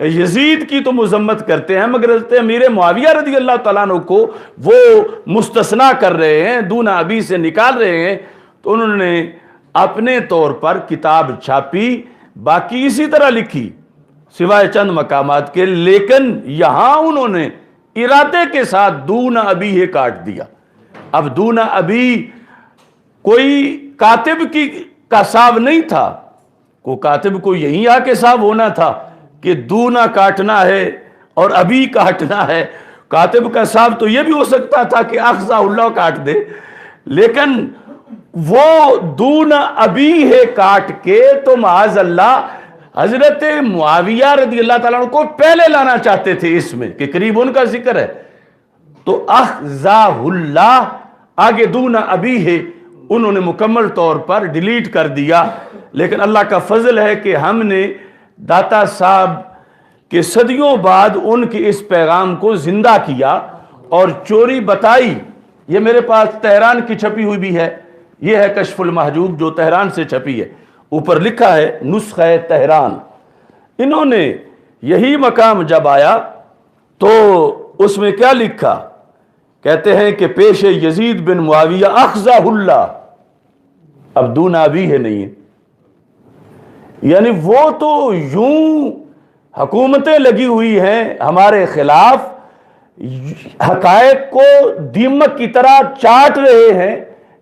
یزید کی تو مذمت کرتے ہیں مگر حضرت امیر معاویہ رضی اللہ تعالیٰ عنہ کو وہ مستثنا کر رہے ہیں، دون ابی سے نکال رہے ہیں، تو انہوں نے اپنے طور پر کتاب چھاپی، باقی اسی طرح لکھی سوائے چند مقامات کے، لیکن یہاں انہوں نے ارادے کے ساتھ دون ابی ہے کاٹ دیا۔ اب دون ابی کوئی کاتب کا صاحب نہیں تھا، کو کاتب کو یہی آ کے صاحب ہونا تھا کہ دونا کاٹنا ہے اور ابھی کاٹنا ہے۔ کاتب کا صاحب تو یہ بھی ہو سکتا تھا کہ اخذہ اللہ کاٹ دے، لیکن وہ دونا ابھی ہے کاٹ کے تو معاذ اللہ حضرت معاویہ رضی اللہ تعالیٰ عنہ کو پہلے لانا چاہتے تھے اس میں کہ قریب ان کا ذکر ہے، تو اخذہ اللہ آگے دونا ابھی ہے انہوں نے مکمل طور پر ڈیلیٹ کر دیا۔ لیکن اللہ کا فضل ہے کہ ہم نے داتا صاحب کے صدیوں بعد ان کے اس پیغام کو زندہ کیا اور چوری بتائی۔ یہ میرے پاس تہران کی چھپی ہوئی بھی ہے، یہ ہے کشف المحجوب جو تہران سے چھپی ہے، اوپر لکھا ہے نسخہ تہران۔ انہوں نے یہی مقام جب آیا تو اس میں کیا لکھا، کہتے ہیں کہ پیش یزید بن معاویہ اخذہ اللہ، اب دون ابی ہے نہیں، یعنی وہ تو یوں حکومتیں لگی ہوئی ہیں ہمارے خلاف، حقائق کو دیمک کی طرح چاٹ رہے ہیں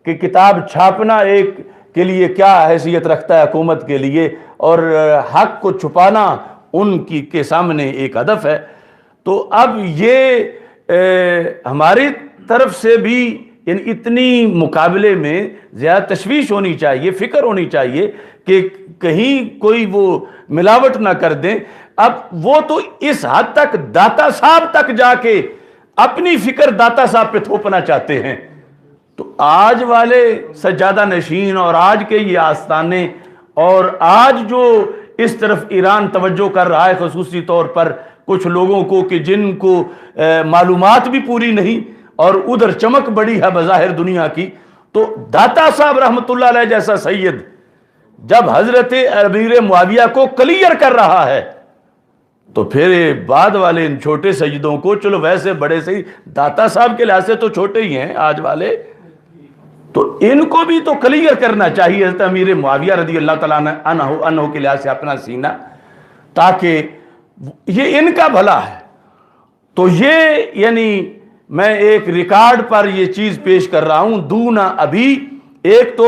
کہ کتاب چھاپنا ایک کے لیے کیا حیثیت رکھتا ہے حکومت کے لیے، اور حق کو چھپانا ان کی کے سامنے ایک ہدف ہے۔ تو اب یہ ہماری طرف سے بھی یعنی اتنی مقابلے میں زیادہ تشویش ہونی چاہیے، فکر ہونی چاہیے کہ کہیں کوئی وہ ملاوٹ نہ کر دیں۔ اب وہ تو اس حد تک داتا صاحب تک جا کے اپنی فکر داتا صاحب پہ تھوپنا چاہتے ہیں، تو آج والے سجادہ نشین اور آج کے یہ آستانے اور آج جو اس طرف ایران توجہ کر رہا ہے خصوصی طور پر کچھ لوگوں کو کہ جن کو معلومات بھی پوری نہیں اور ادھر چمک بڑی ہے بظاہر دنیا کی، تو داتا صاحب رحمت اللہ علیہ جیسا سید جب حضرت امیر معاویہ کو کلیئر کر رہا ہے تو پھر بعد والے ان چھوٹے سیدوں کو، چلو ویسے بڑے سید داتا صاحب کے لحاظ سے تو چھوٹے ہی ہیں آج والے، تو ان کو بھی تو کلیئر کرنا چاہیے حضرت امیر معاویہ رضی اللہ تعالیٰ عنہ کے لحاظ سے اپنا سینہ، تاکہ یہ ان کا بھلا ہے۔ تو یہ یعنی میں ایک ریکارڈ پر یہ چیز پیش کر رہا ہوں، دونا ابھی، ایک تو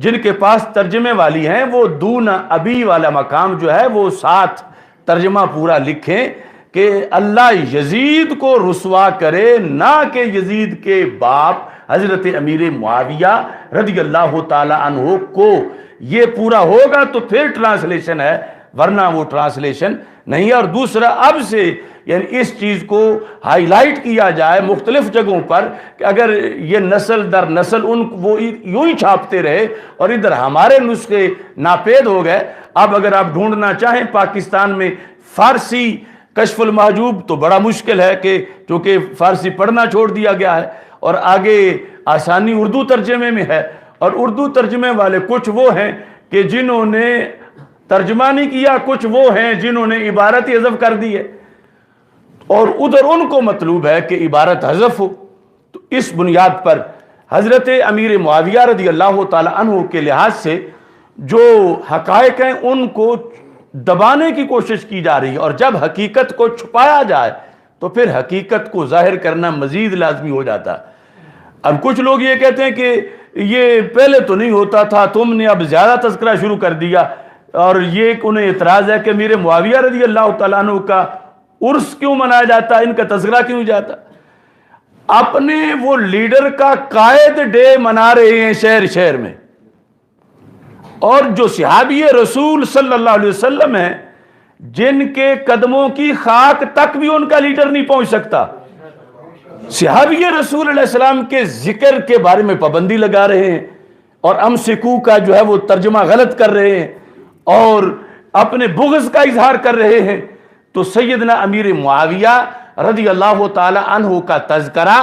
جن کے پاس ترجمے والی ہیں وہ دونا ابھی والا مقام جو ہے وہ ساتھ ترجمہ پورا لکھیں کہ اللہ یزید کو رسوا کرے، نہ کہ یزید کے باپ حضرت امیر معاویہ رضی اللہ تعالی عنہ کو۔ یہ پورا ہوگا تو پھر ٹرانسلیشن ہے، ورنہ وہ ٹرانسلیشن نہیں ہے۔ اور دوسرا اب سے یعنی اس چیز کو ہائی لائٹ کیا جائے مختلف جگہوں پر کہ اگر یہ نسل در نسل وہ یوں ہی چھاپتے رہے اور ادھر ہمارے نسخے ناپید ہو گئے۔ اب اگر آپ ڈھونڈنا چاہیں پاکستان میں فارسی کشف المحجوب تو بڑا مشکل ہے کہ چونکہ فارسی پڑھنا چھوڑ دیا گیا ہے، اور آگے آسانی اردو ترجمے میں ہے، اور اردو ترجمے والے کچھ وہ ہیں کہ جنہوں نے ترجمہ نہیں کیا، کچھ وہ ہیں جنہوں نے عبارت حذف کر دی ہے، اور ادھر ان کو مطلوب ہے کہ عبارت حذف ہو۔ تو اس بنیاد پر حضرت امیر معاویہ رضی اللہ تعالی عنہ کے لحاظ سے جو حقائق ہیں ان کو دبانے کی کوشش کی جا رہی ہے، اور جب حقیقت کو چھپایا جائے تو پھر حقیقت کو ظاہر کرنا مزید لازمی ہو جاتا ہے۔ اب کچھ لوگ یہ کہتے ہیں کہ یہ پہلے تو نہیں ہوتا تھا، تم نے اب زیادہ تذکرہ شروع کر دیا، اور یہ انہیں اعتراض ہے کہ امیر معاویہ رضی اللہ تعالیٰ عنہ کا عرس کیوں منایا جاتا ہے، ان کا تذکرہ کیوں جاتا؟ اپنے وہ لیڈر کا قائد ڈے منا رہے ہیں شہر شہر میں، اور جو صحابی رسول صلی اللہ علیہ وسلم ہیں جن کے قدموں کی خاک تک بھی ان کا لیڈر نہیں پہنچ سکتا، صحابی رسول علیہ السلام کے ذکر کے بارے میں پابندی لگا رہے ہیں، اور امسکو کا جو ہے وہ ترجمہ غلط کر رہے ہیں اور اپنے بغض کا اظہار کر رہے ہیں۔ تو سیدنا امیر معاویہ رضی اللہ تعالی عنہ کا تذکرہ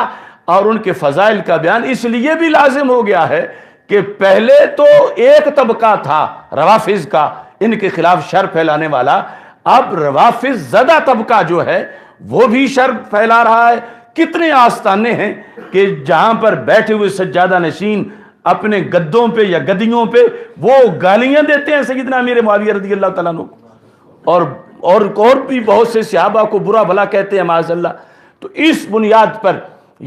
اور ان کے فضائل کا بیان اس لیے بھی لازم ہو گیا ہے کہ پہلے تو ایک طبقہ تھا روافض کا ان کے خلاف شر پھیلانے والا، اب روافض زدہ طبقہ جو ہے وہ بھی شر پھیلا رہا ہے۔ کتنے آستانے ہیں کہ جہاں پر بیٹھے ہوئے سجادہ نشین اپنے گدوں پہ یا گدیوں پہ وہ گالیاں دیتے ہیں سیدنا امیر معاویہ رضی اللہ تعالیٰ عنہ، اور بھی بہت سے صحابہ کو برا بھلا کہتے ہیں معاذ اللہ۔ تو اس بنیاد پر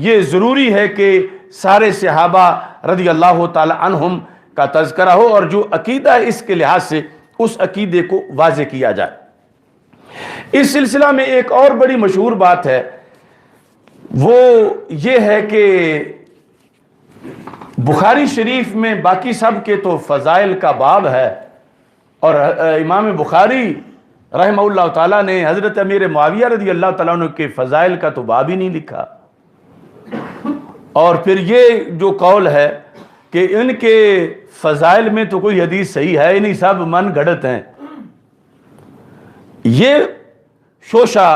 یہ ضروری ہے کہ سارے صحابہ رضی اللہ تعالی عنہم کا تذکرہ ہو، اور جو عقیدہ ہے اس کے لحاظ سے اس عقیدے کو واضح کیا جائے۔ اس سلسلہ میں ایک اور بڑی مشہور بات ہے، وہ یہ ہے کہ بخاری شریف میں باقی سب کے تو فضائل کا باب ہے، اور امام بخاری رحمہ اللہ تعالیٰ نے حضرت امیر معاویہ رضی اللہ تعالیٰ عنہ کے فضائل کا تو باب ہی نہیں لکھا۔ اور پھر یہ جو قول ہے کہ ان کے فضائل میں تو کوئی حدیث صحیح ہے نہیں، سب من گھڑت ہیں، یہ شوشہ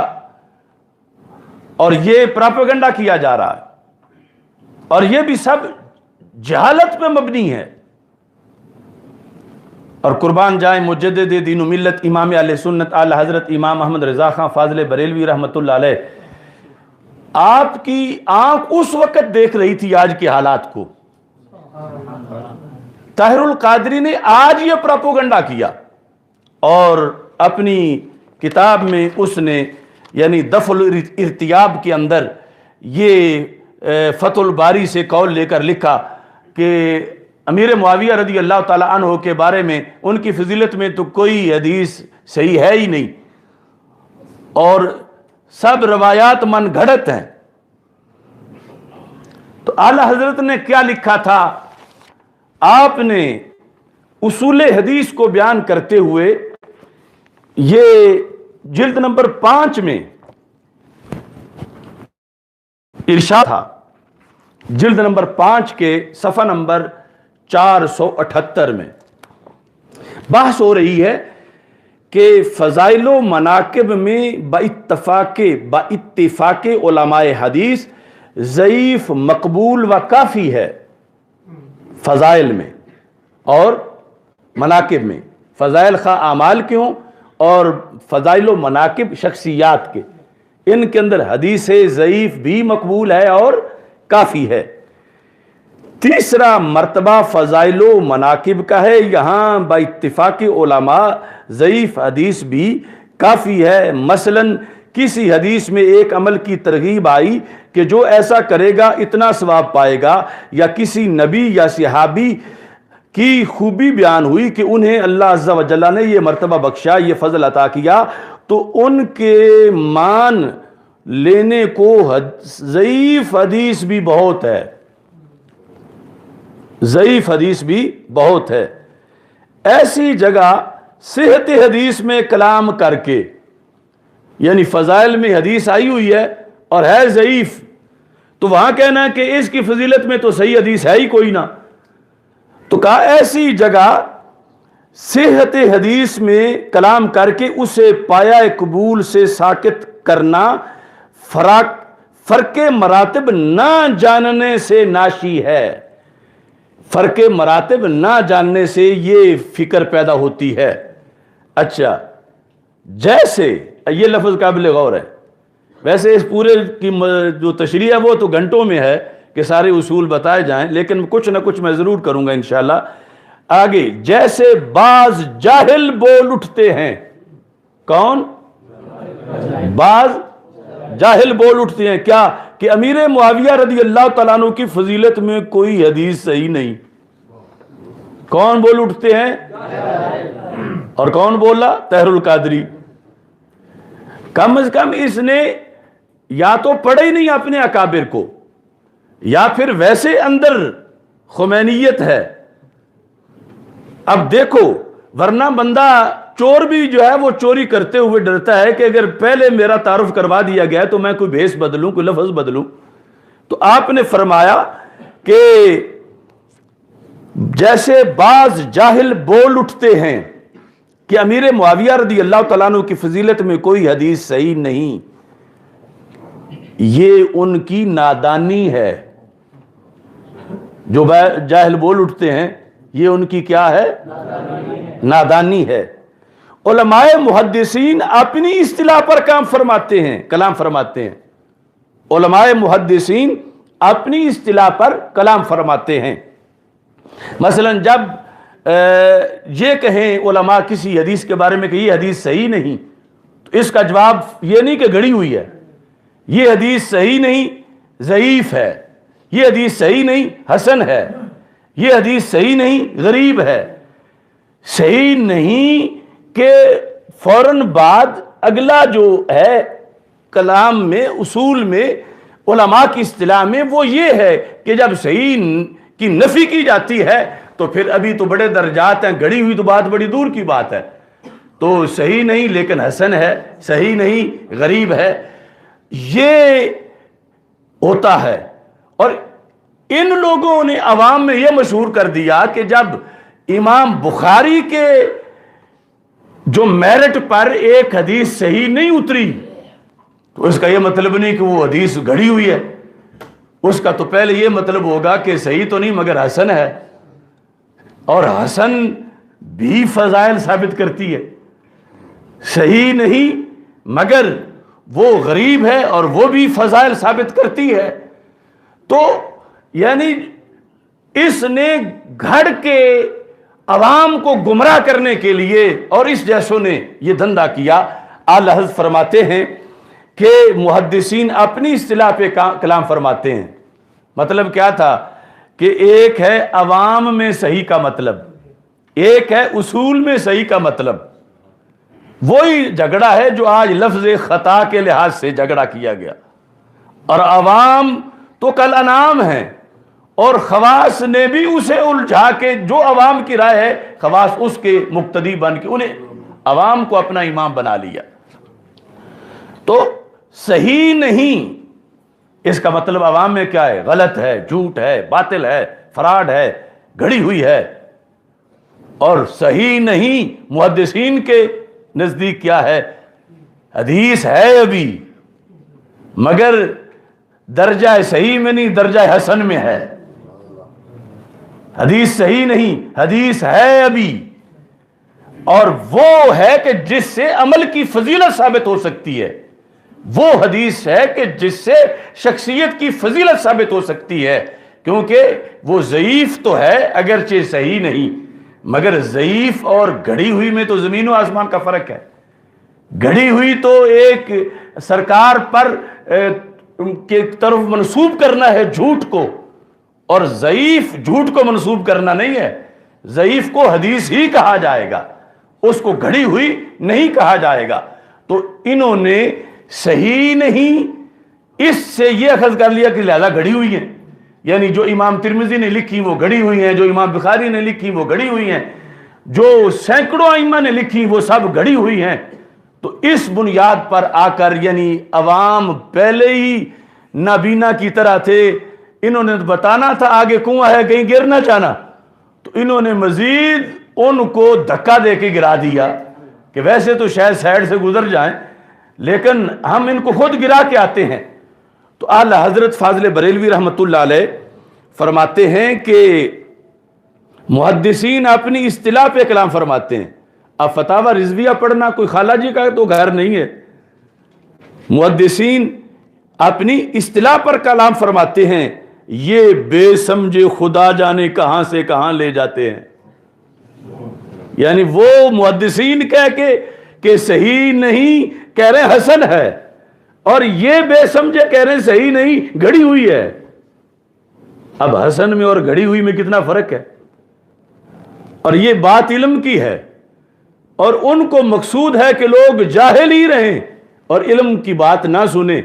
اور یہ پراپیگنڈا کیا جا رہا ہے، اور یہ بھی سب جہالت پہ مبنی ہے۔ اور قربان جائیں مجدد دین و ملت امام اہل سنت اعلی حضرت امام احمد رضا خان فاضل بریلوی رحمۃ اللہ علیہ، آپ کی آنکھ اس وقت دیکھ رہی تھی آج کے حالات کو۔ طاہر القادری نے آج یہ پروپیگنڈا کیا، اور اپنی کتاب میں اس نے یعنی دفع الارتیاب کے اندر یہ فتح الباری سے قول لے کر لکھا کہ امیر معاویہ رضی اللہ تعالی عنہ کے بارے میں ان کی فضیلت میں تو کوئی حدیث صحیح ہے ہی نہیں، اور سب روایات من گھڑت ہیں۔ تو اعلی حضرت نے کیا لکھا تھا؟ آپ نے اصول حدیث کو بیان کرتے ہوئے یہ جلد نمبر 5 میں ارشاد تھا، جلد نمبر 5 کے صفحہ نمبر 478 میں بحث ہو رہی ہے کہ فضائل و مناقب میں باتفاق علماء حدیث ضعیف، مقبول و کافی ہے۔ فضائل میں اور مناقب میں، فضائل خواہ اعمال کے ہوں اور فضائل و مناقب شخصیات کے، ان کے اندر حدیث ضعیف بھی مقبول ہے اور کافی ہے۔ تیسرا مرتبہ فضائل و مناقب کا ہے، یہاں با اتفاق علماء ضعیف حدیث بھی کافی ہے۔ مثلاً کسی حدیث میں ایک عمل کی ترغیب آئی کہ جو ایسا کرے گا اتنا ثواب پائے گا، یا کسی نبی یا صحابی کی خوبی بیان ہوئی کہ انہیں اللہ عز و جل نے یہ مرتبہ بخشا، یہ فضل عطا کیا، تو ان کے مان لینے کو ضعیف حدیث بھی بہت ہے، ضعیف حدیث بھی بہت ہے۔ ایسی جگہ صحت حدیث میں کلام کر کے، یعنی فضائل میں حدیث آئی ہوئی ہے اور ہے ضعیف، تو وہاں کہنا ہے کہ اس کی فضیلت میں تو صحیح حدیث ہے ہی کوئی نہ، تو کہا ایسی جگہ صحت حدیث میں کلام کر کے اسے پایہ قبول سے ساقط کرنا فرق مراتب نہ جاننے سے ناشی ہے۔ فرق مراتب نہ جاننے سے یہ فکر پیدا ہوتی ہے۔ اچھا، جیسے یہ لفظ قابل غور ہے، ویسے اس پورے کی جو تشریح ہے وہ تو گھنٹوں میں ہے کہ سارے اصول بتائے جائیں، لیکن کچھ نہ کچھ میں ضرور کروں گا انشاءاللہ۔ آگے، جیسے بعض جاہل بول اٹھتے ہیں، کون؟ بعض جاہل بول اٹھتے ہیں کیا؟ کہ امیر معاویہ رضی اللہ تعالیٰ عنہ کی فضیلت میں کوئی حدیث صحیح نہیں۔ کون بول اٹھتے ہیں؟ اور کون بولا؟ طاہر القادری۔ کم از کم اس نے یا تو پڑھا ہی نہیں اپنے اکابر کو، یا پھر ویسے اندر خمینیت ہے۔ اب دیکھو، ورنہ بندہ چور بھی جو ہے وہ چوری کرتے ہوئے ڈرتا ہے کہ اگر پہلے میرا تعارف کروا دیا گیا تو میں کوئی بھیس بدلوں، کوئی لفظ بدلوں۔ تو آپ نے فرمایا کہ جیسے بعض جاہل بول اٹھتے ہیں کہ امیر معاویہ رضی اللہ تعالیٰ عنہ کی فضیلت میں کوئی حدیث صحیح نہیں، یہ ان کی نادانی ہے، جو جاہل بول اٹھتے ہیں یہ ان کی کیا ہے؟ نادانی ہے۔ علماء محدثین اپنی اصطلاح پر کلام فرماتے ہیں۔ علماء محدثین اپنی اصطلاح پر کلام فرماتے ہیں۔ مثلا جب یہ کہیں علماء کسی حدیث کے بارے میں کہ یہ حدیث صحیح نہیں، تو اس کا جواب یہ نہیں کہ گھڑی ہوئی ہے، یہ حدیث صحیح نہیں ضعیف ہے، یہ حدیث صحیح نہیں حسن ہے، یہ حدیث صحیح نہیں غریب ہے۔ صحیح نہیں کہ فوراً بعد اگلا جو ہے کلام میں، اصول میں، علماء کی اصطلاح میں وہ یہ ہے کہ جب صحیح کی نفی کی جاتی ہے تو پھر ابھی تو بڑے درجات ہیں، گھڑی ہوئی تو بات بڑی دور کی بات ہے۔ تو صحیح نہیں لیکن حسن ہے، صحیح نہیں غریب ہے، یہ ہوتا ہے۔ اور ان لوگوں نے عوام میں یہ مشہور کر دیا کہ جب امام بخاری کے جو میرٹ پر ایک حدیث صحیح نہیں اتری تو اس کا یہ مطلب نہیں کہ وہ حدیث گھڑی ہوئی ہے، اس کا تو پہلے یہ مطلب ہوگا کہ صحیح تو نہیں مگر حسن ہے، اور حسن بھی فضائل ثابت کرتی ہے۔ صحیح نہیں مگر وہ غریب ہے اور وہ بھی فضائل ثابت کرتی ہے۔ تو یعنی اس نے گھڑ کے عوام کو گمراہ کرنے کے لیے، اور اس جیسوں نے یہ دھندا کیا۔ اعلی حضرت فرماتے ہیں کہ محدثین اپنی اصطلاح پہ کلام فرماتے ہیں۔ مطلب کیا تھا کہ ایک ہے عوام میں صحیح کا مطلب، ایک ہے اصول میں صحیح کا مطلب۔ وہی جھگڑا ہے جو آج لفظ خطا کے لحاظ سے جھگڑا کیا گیا، اور عوام تو کل انعام ہیں، اور خواص نے بھی اسے الجھا کے، جو عوام کی رائے ہے خواص اس کے مقتدی بن کے انہیں عوام کو اپنا امام بنا لیا۔ تو صحیح نہیں اس کا مطلب عوام میں کیا ہے؟ غلط ہے، جھوٹ ہے، باطل ہے، فراڈ ہے، گھڑی ہوئی ہے۔ اور صحیح نہیں محدثین کے نزدیک کیا ہے؟ حدیث ہے ابھی مگر درجہ صحیح میں نہیں، درجہ حسن میں ہے۔ حدیث صحیح نہیں، حدیث ہے ابھی، اور وہ ہے کہ جس سے عمل کی فضیلت ثابت ہو سکتی ہے، وہ حدیث ہے کہ جس سے شخصیت کی فضیلت ثابت ہو سکتی ہے، کیونکہ وہ ضعیف تو ہے اگرچہ صحیح نہیں، مگر ضعیف اور گھڑی ہوئی میں تو زمین و آسمان کا فرق ہے۔ گھڑی ہوئی تو ایک سرکار پر کی طرف منسوب کرنا ہے جھوٹ کو، اور ضعیف جھوٹ کو منسوب کرنا نہیں ہے۔ ضعیف کو حدیث ہی کہا جائے گا، اس کو گھڑی ہوئی نہیں کہا جائے گا۔ تو انہوں نے صحیح نہیں اس سے یہ اخذ کر لیا کہ لہذا گھڑی ہوئی ہیں، یعنی جو امام ترمذی نے لکھی وہ گھڑی ہوئی ہیں، جو امام بخاری نے لکھی وہ گھڑی ہوئی ہیں، جو سینکڑوں ائمہ نے لکھی وہ سب گھڑی ہوئی ہیں۔ تو اس بنیاد پر آ کر یعنی عوام پہلے ہی نابینا کی طرح تھے، انہوں نے بتانا تھا آگے کنواں ہے کہیں گر نہ جانا، تو انہوں نے مزید ان کو دھکا دے کے گرا دیا کہ ویسے تو شاید سائڈ سے گزر جائیں لیکن ہم ان کو خود گرا کے آتے ہیں۔ تو اعلی حضرت فاضل بریلوی رحمۃ اللہ علیہ فرماتے ہیں کہ محدثین اپنی اصطلاح پہ کلام فرماتے ہیں۔ اب فتاوی رضویہ پڑھنا کوئی خالہ جی کا تو گھر نہیں ہے، محدثین اپنی اصطلاح پر کلام فرماتے ہیں۔ یہ بے سمجھے خدا جانے کہاں سے کہاں لے جاتے ہیں، یعنی وہ محدثین کہہ کے کہ صحیح نہیں کہہ رہے حسن ہے، اور یہ بے سمجھے کہہ رہے ہیں صحیح نہیں گھڑی ہوئی ہے۔ اب حسن میں اور گھڑی ہوئی میں کتنا فرق ہے، اور یہ بات علم کی ہے، اور ان کو مقصود ہے کہ لوگ جاہل ہی رہیں اور علم کی بات نہ سنیں،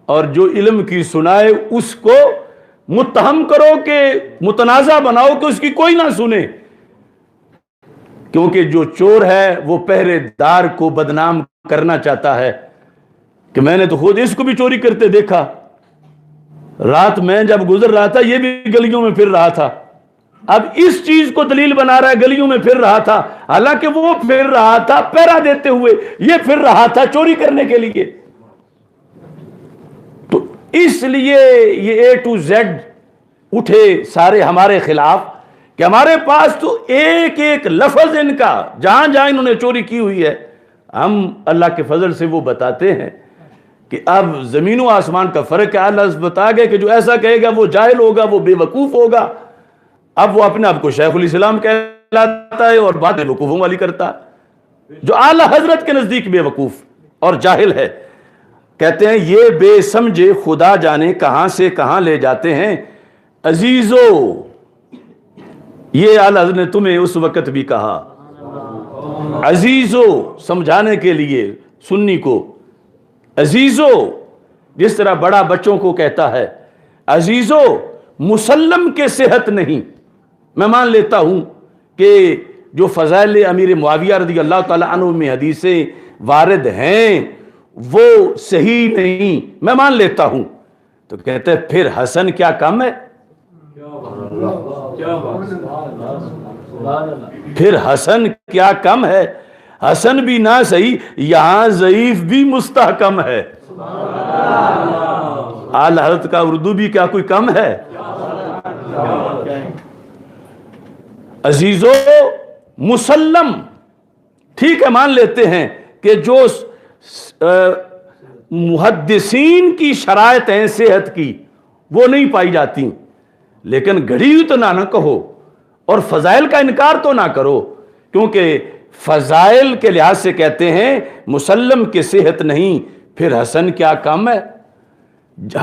اور جو علم کی سنائے اس کو متہم کرو کہ متنازع بناؤ کہ اس کی کوئی نہ سنے، کیونکہ جو چور ہے وہ پہرے دار کو بدنام کرنا چاہتا ہے کہ میں نے تو خود اس کو بھی چوری کرتے دیکھا، رات میں جب گزر رہا تھا یہ بھی گلیوں میں پھر رہا تھا۔ اب اس چیز کو دلیل بنا رہا ہے گلیوں میں پھر رہا تھا، حالانکہ وہ پھر رہا تھا پہرا دیتے ہوئے، یہ پھر رہا تھا چوری کرنے کے لیے۔ تو اس لیے یہ A to Z اٹھے سارے ہمارے خلاف کہ ہمارے پاس تو ایک ایک لفظ ان کا جہاں جہاں انہوں نے چوری کی ہوئی ہے، ہم اللہ کے فضل سے وہ بتاتے ہیں کہ اب زمین و آسمان کا فرق ہے۔ اللہ بتا گیا کہ جو ایسا کہے گا وہ جاہل ہوگا، وہ بے وقوف ہوگا۔ اب وہ اپنے آپ کو شیخ الاسلام کہلاتا ہے اور بات بے وقوفوں والی کرتا ہے، جو اعلی حضرت کے نزدیک بے وقوف اور جاہل ہے۔ کہتے ہیں یہ بے سمجھے خدا جانے کہاں سے کہاں لے جاتے ہیں، عزیزو یہ اعلی حضرت نے تمہیں اس وقت بھی کہا، عزیزو سمجھانے کے لیے سنی کو، عزیزو جس طرح بڑا بچوں کو کہتا ہے، عزیزو مسلم کے صحت نہیں۔ میں مان لیتا ہوں کہ جو فضائل امیر معاویہ رضی اللہ تعالی عنہ میں حدیثیں وارد ہیں وہ صحیح نہیں، میں مان لیتا ہوں۔ تو کہتے ہیں پھر حسن کیا کم ہے، پھر حسن کیا کم ہے، حسن بھی نہ صحیح، یہاں ضعیف بھی مستحکم ہے۔ اعلی حضرت کا اردو بھی کیا کوئی کم ہے؟ عزیزو مسلم ٹھیک ہے، مان لیتے ہیں کہ جو محدثین کی شرائط ہیں صحت کی وہ نہیں پائی جاتی، لیکن گھڑی تو نہ کہو اور فضائل کا انکار تو نہ کرو، کیونکہ فضائل کے لحاظ سے کہتے ہیں مسلم کی صحت نہیں، پھر حسن کیا کم ہے،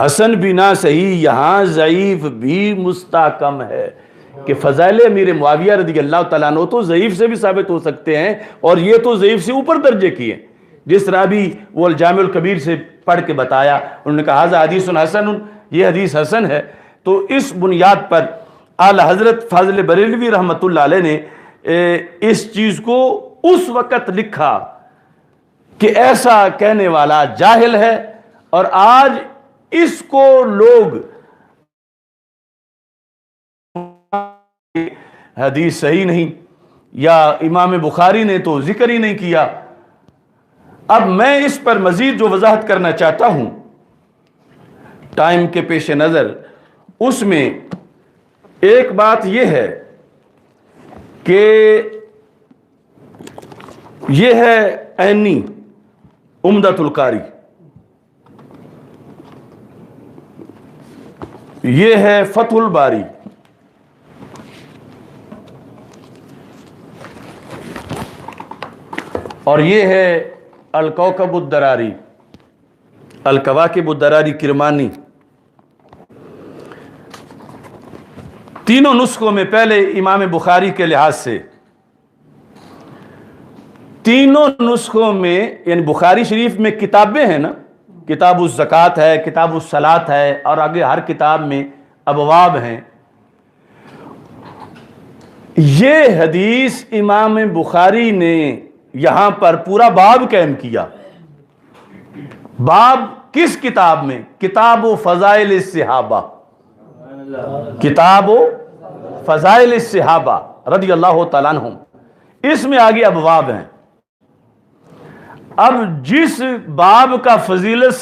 حسن بھی نہ صحیح یہاں ضعیف بھی مستحکم ہے۔ کہ فضائل امیر معاویہ رضی اللہ تعالیٰ عنہ تو ضعیف سے بھی ثابت ہو سکتے ہیں، اور یہ تو ضعیف سے اوپر درجے کی ہیں، جس طرح بھی وہ الجامع الکبیر سے پڑھ کے بتایا، انہوں نے کہا ھذا حدیث حسن، یہ حدیث حسن ہے۔ تو اس بنیاد پر اعلی حضرت فاضل بریلوی رحمۃ اللہ علیہ نے اس چیز کو اس وقت لکھا کہ ایسا کہنے والا جاہل ہے، اور آج اس کو لوگ حدیث صحیح نہیں، یا امام بخاری نے تو ذکر ہی نہیں کیا۔ اب میں اس پر مزید جو وضاحت کرنا چاہتا ہوں ٹائم کے پیش نظر، اس میں ایک بات یہ ہے کہ یہ ہے عینی عمدۃ القاری، یہ ہے فتح الباری، اور یہ ہے الکوکب الدراری، الکواکب الدراری کرمانی۔ تینوں نسخوں میں پہلے امام بخاری کے لحاظ سے تینوں نسخوں میں، یعنی بخاری شریف میں کتابیں ہیں نا، کتاب الزکوٰۃ ہے، کتاب الصلاۃ ہے، اور آگے ہر کتاب میں ابواب ہیں۔ یہ حدیث امام بخاری نے یہاں پر پورا باب قائم کیا۔ باب کس کتاب میں؟ کتاب و فضائل الصحابہ، کتاب و فضائل الصحابہ رضی اللہ تعالیٰ عنہم، اس میں آگے ابواب ہیں۔ اب جس باب کا فضیلت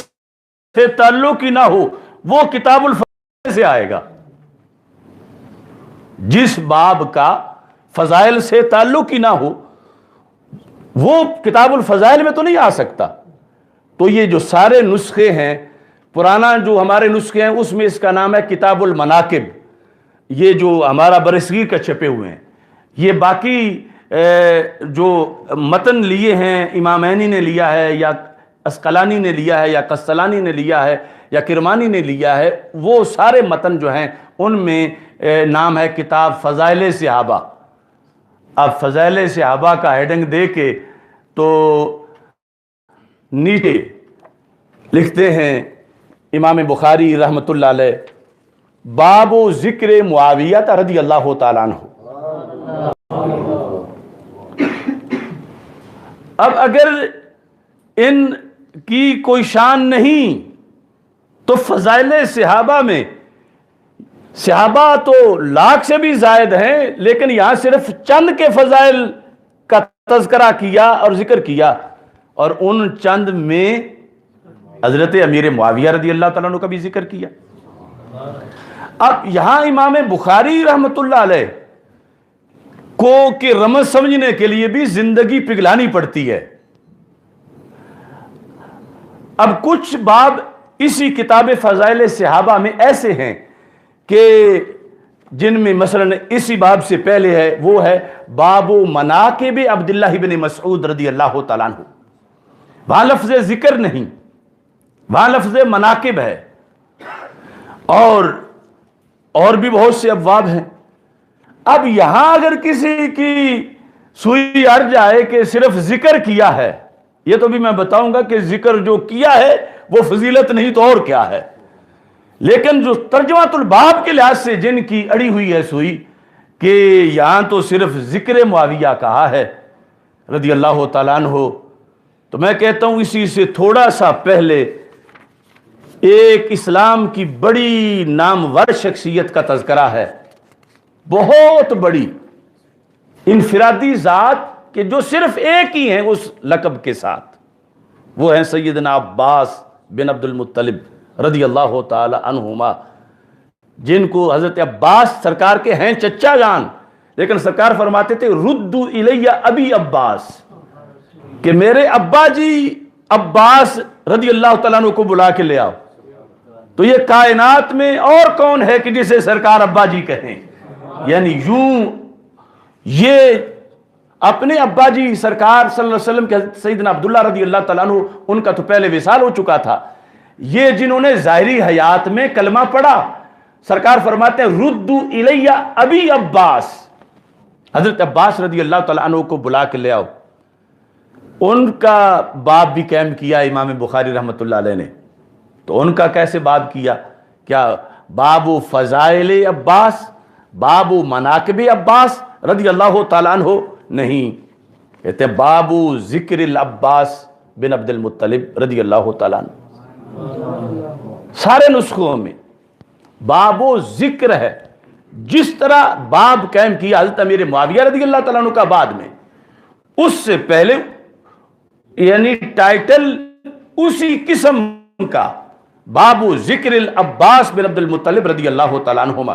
سے تعلق ہی نہ ہو وہ کتاب الفضائل سے آئے گا، جس باب کا فضائل سے تعلق ہی نہ ہو وہ کتاب الفضائل میں تو نہیں آ سکتا۔ تو یہ جو سارے نسخے ہیں، پرانا جو ہمارے نسخے ہیں اس میں اس کا نام ہے کتاب المناقب، یہ جو ہمارا برصغیر کا چھپے ہوئے ہیں۔ یہ باقی جو متن لیے ہیں، امام عینی نے لیا ہے، یا اسقلانی نے لیا ہے، یا قسطلانی نے لیا ہے، یا کرمانی نے لیا ہے، وہ سارے متن جو ہیں ان میں نام ہے کتاب فضائل صحابہ۔ اب فضائل صحابہ کا ہیڈنگ دے کے تو نیچے لکھتے ہیں امام بخاری رحمۃ اللہ علیہ، باب و ذکر معاویہ رضی اللہ تعالیٰ عنہ۔ اب اگر ان کی کوئی شان نہیں تو فضائل صحابہ میں، صحابہ تو لاکھ سے بھی زائد ہیں، لیکن یہاں صرف چند کے فضائل کا تذکرہ کیا اور ذکر کیا، اور ان چند میں حضرت امیر معاویہ رضی اللہ تعالیٰ عنہ کا بھی ذکر کیا۔ اب یہاں امام بخاری رحمۃ اللہ علیہ کو کہ رمز سمجھنے کے لیے بھی زندگی پگھلانی پڑتی ہے. اب کچھ باب اسی کتاب فضائل صحابہ میں ایسے ہیں کہ جن میں مثلا اسی باب سے پہلے ہے، وہ ہے باب مناقب عبداللہ بن مسعود رضی اللہ تعالیٰ عنہ. وہاں لفظ ذکر نہیں، وہاں لفظ مناقب ہے. اور بھی بہت سے ابواب ہیں. اب یہاں اگر کسی کی سوئی اڑ جائے کہ صرف ذکر کیا ہے، یہ تو بھی میں بتاؤں گا کہ ذکر جو کیا ہے وہ فضیلت نہیں تو اور کیا ہے. لیکن جو ترجمہ الباب کے لحاظ سے جن کی اڑی ہوئی ہے سوئی کہ یہاں تو صرف ذکر معاویہ کہا ہے رضی اللہ تعالیٰ عنہ، تو میں کہتا ہوں اسی سے تھوڑا سا پہلے ایک اسلام کی بڑی نامور شخصیت کا تذکرہ ہے، بہت بڑی انفرادی ذات کہ جو صرف ایک ہی ہیں اس لقب کے ساتھ. وہ ہیں سیدنا عباس بن عبد المطلب رضی اللہ تعالی عنہما، جن کو حضرت عباس سرکار کے ہیں چچا جان، لیکن سرکار فرماتے تھے ردو الیہ ابی عباس، کہ میرے ابا جی عباس رضی اللہ تعالیٰ عنہ کو بلا کے لے آؤ. تو یہ کائنات میں اور کون ہے کہ جسے سرکار ابا جی کہیں؟ یعنی یوں یہ اپنے ابا جی سرکار صلی اللہ علیہ وسلم کے سیدنا عبداللہ رضی اللہ تعالیٰ عنہ، ان کا تو پہلے وصال ہو چکا تھا. یہ جنہوں نے ظاہری حیات میں کلمہ پڑھا، سرکار فرماتے ہیں ردو الیہ ابی عباس، حضرت عباس رضی اللہ تعالیٰ عنہ کو بلا کے لے آؤ. ان کا باب بھی قائم کیا امام بخاری رحمۃ اللہ علیہ نے. تو ان کا کیسے باب کیا؟ کیا باب فضائل عباس، باب مناقب عباس رضی اللہ تعالیٰ عنہ؟ نہیں، کہتے باب ذکر العباس بن عبد المطلب رضی اللہ تعالیٰ عنہ. سارے نسخوں میں باب و ذکر ہے. جس طرح باب قائم کیا حضرت امیر معاویہ رضی اللہ تعالیٰ عنہ کا بعد میں، اس سے پہلے یعنی ٹائٹل اسی قسم کا باب ذکر العباس بن عبد المطلب رضی اللہ تعالیٰ عنہما.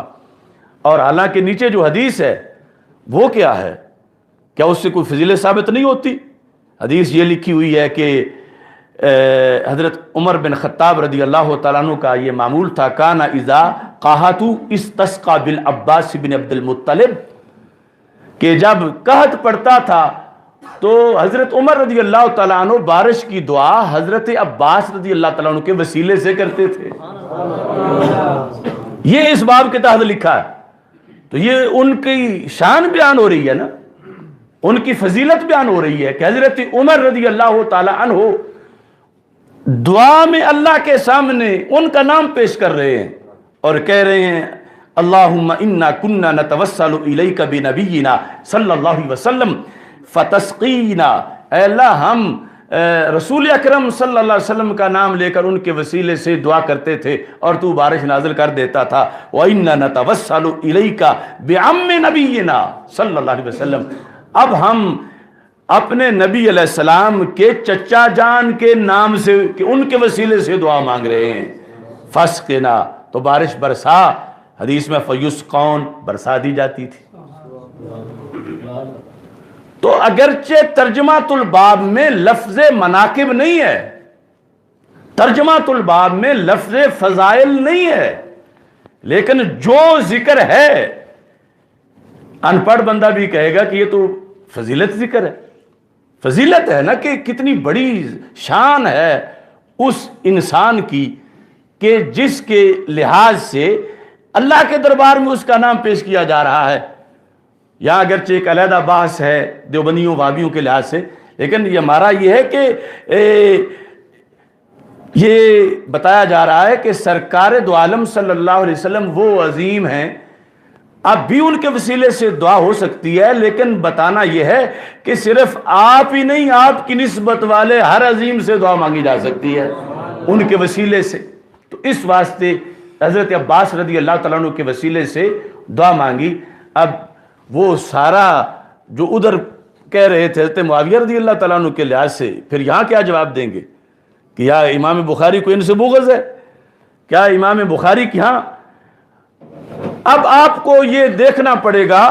اور حالانکہ نیچے جو حدیث ہے وہ کیا ہے؟ کیا اس سے کوئی فضیلت ثابت نہیں ہوتی؟ حدیث یہ لکھی ہوئی ہے کہ حضرت عمر بن خطاب رضی اللہ تعالیٰ عنہ کا یہ معمول تھا، کانا اذا قحط استسقى بالعباس بن عبد المطلب، کہ جب قحط پڑتا تھا تو حضرت عمر رضی اللہ تعالیٰ عنہ بارش کی دعا حضرت عباس رضی اللہ تعالیٰ عنہ کے وسیلے سے کرتے تھے. یہ اس باب کے تحت لکھا ہے. تو یہ ان کی شان بیان ہو رہی ہے نا، ان کی فضیلت بیان ہو رہی ہے کہ حضرت عمر رضی اللہ تعالیٰ عنہ دعا میں اللہ کے سامنے ان کا نام پیش کر رہے ہیں اور کہہ رہے ہیں اللہم انا کننا نتوسل الیک بنبینا صلی اللہ علیہ وسلم فتسقینا، اے اللہ ہم رسول اکرم صلی اللہ علیہ وسلم کا نام لے کر ان کے وسیلے سے دعا کرتے تھے اور تو بارش نازل کر دیتا تھا. وَإِنَّا نَتَوَسَّلُ إِلَيْكَ بِعَمِّ نَبِيِّنَا صلی اللہ علیہ وسلم، اب ہم اپنے نبی علیہ السلام کے چچا جان کے نام سے کہ ان کے وسیلے سے دعا مانگ رہے ہیں. فَاسْقِنَا، تو بارش برسا. حدیث میں فَيُسْقَوْنَ، برسا دی جاتی تھی. تو اگرچہ ترجمہ الباب میں لفظ مناقب نہیں ہے، ترجمہ الباب میں لفظ فضائل نہیں ہے، لیکن جو ذکر ہے ان پڑھ بندہ بھی کہے گا کہ یہ تو فضیلت ذکر ہے. فضیلت ہے نا کہ کتنی بڑی شان ہے اس انسان کی کہ جس کے لحاظ سے اللہ کے دربار میں اس کا نام پیش کیا جا رہا ہے. یہاں اگرچہ ایک علیحدہ بحث ہے دیوبندیوں وہابیوں کے لحاظ سے، لیکن یہ ہمارا یہ ہے کہ یہ بتایا جا رہا ہے کہ سرکار دو عالم صلی اللہ علیہ وسلم وہ عظیم ہیں، اب بھی ان کے وسیلے سے دعا ہو سکتی ہے، لیکن بتانا یہ ہے کہ صرف آپ ہی نہیں، آپ کی نسبت والے ہر عظیم سے دعا مانگی جا سکتی ہے ان کے وسیلے سے. تو اس واسطے حضرت عباس رضی اللہ تعالیٰ عنہ کے وسیلے سے دعا مانگی. اب وہ سارا جو ادھر کہہ رہے تھے حضرت معاویہ رضی اللہ تعالیٰ عنہ کے لحاظ سے، پھر یہاں کیا جواب دیں گے کہ یا امام بخاری کو ان سے بغض ہے؟ کیا امام بخاری کی ہاں اب آپ کو یہ دیکھنا پڑے گا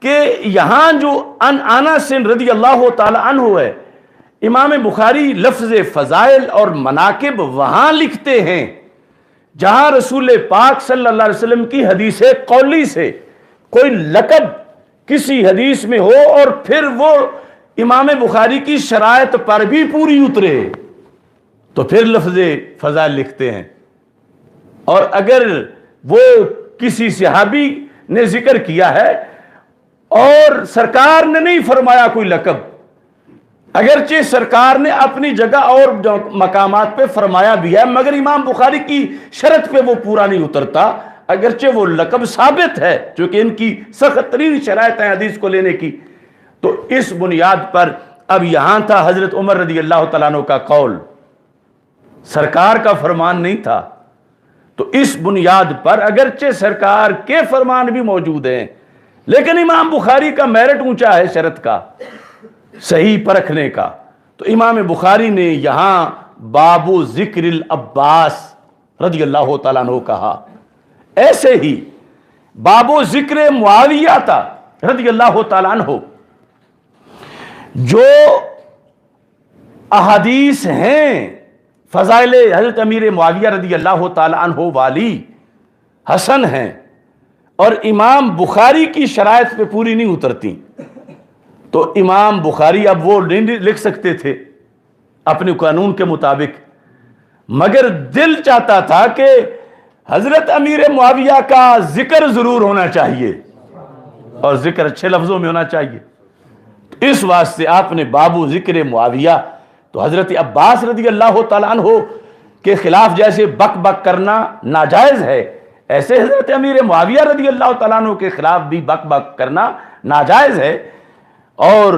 کہ یہاں جو ان انس رضی اللہ تعالی عنہ ہے، امام بخاری لفظ فضائل اور مناقب وہاں لکھتے ہیں جہاں رسول پاک صلی اللہ علیہ وسلم کی حدیث قولی سے کوئی لقب کسی حدیث میں ہو اور پھر وہ امام بخاری کی شرائط پر بھی پوری اترے تو پھر لفظ فضائل لکھتے ہیں. اور اگر وہ کسی صحابی نے ذکر کیا ہے اور سرکار نے نہیں فرمایا کوئی لقب، اگرچہ سرکار نے اپنی جگہ اور مقامات پہ فرمایا بھی ہے مگر امام بخاری کی شرط پہ وہ پورا نہیں اترتا، اگرچہ وہ لقب ثابت ہے چونکہ ان کی سخت ترین شرائط ہیں حدیث کو لینے کی. تو اس بنیاد پر اب یہاں تھا حضرت عمر رضی اللہ تعالیٰ عنہ کا قول، سرکار کا فرمان نہیں تھا. تو اس بنیاد پر اگرچہ سرکار کے فرمان بھی موجود ہیں لیکن امام بخاری کا میرٹ اونچا ہے شرط کا، صحیح پرکھنے کا. تو امام بخاری نے یہاں باب ذکر العباس رضی اللہ تعالیٰ عنہ کہا. ایسے ہی باب ذکر معاویہ تھا رضی اللہ تعالیٰ عنہ، جو احادیث ہیں فضائل حضرت امیر معاویہ رضی اللہ تعالیٰ عنہ والی حسن ہیں اور امام بخاری کی شرائط پہ پوری نہیں اترتی. تو امام بخاری اب وہ نہیں لکھ سکتے تھے اپنے قانون کے مطابق، مگر دل چاہتا تھا کہ حضرت امیر معاویہ کا ذکر ضرور ہونا چاہیے اور ذکر اچھے لفظوں میں ہونا چاہیے. اس واسطے آپ نے بابو ذکر معاویہ، تو حضرت عباس رضی اللہ تعالیٰ عنہ کے خلاف جیسے بک بک کرنا ناجائز ہے، ایسے حضرت امیر معاویہ رضی اللہ تعالیٰ عنہ کے خلاف بھی بک بک کرنا ناجائز ہے. اور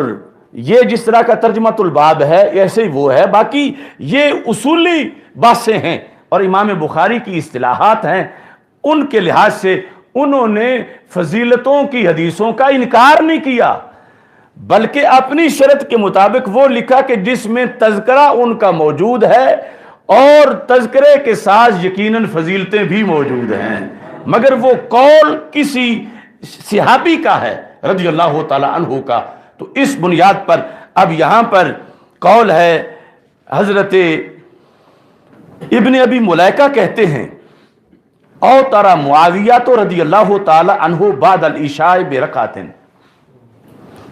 یہ جس طرح کا ترجمۃ الباب ہے ایسے ہی وہ ہے، باقی یہ اصولی باتیں ہیں اور امام بخاری کی اصطلاحات ہیں. ان کے لحاظ سے انہوں نے فضیلتوں کی حدیثوں کا انکار نہیں کیا بلکہ اپنی شرط کے مطابق وہ لکھا کہ جس میں تذکرہ ان کا موجود ہے اور تذکرے کے ساتھ یقیناً فضیلتیں بھی موجود ہیں، مگر وہ قول کسی صحابی کا ہے رضی اللہ تعالی عنہ کا. تو اس بنیاد پر اب یہاں پر قول ہے، حضرت ابن ابی ملیکہ کہتے ہیں او ترى معاویہ تو رضی اللہ تعالی عنہ بعد العشاء برکعت،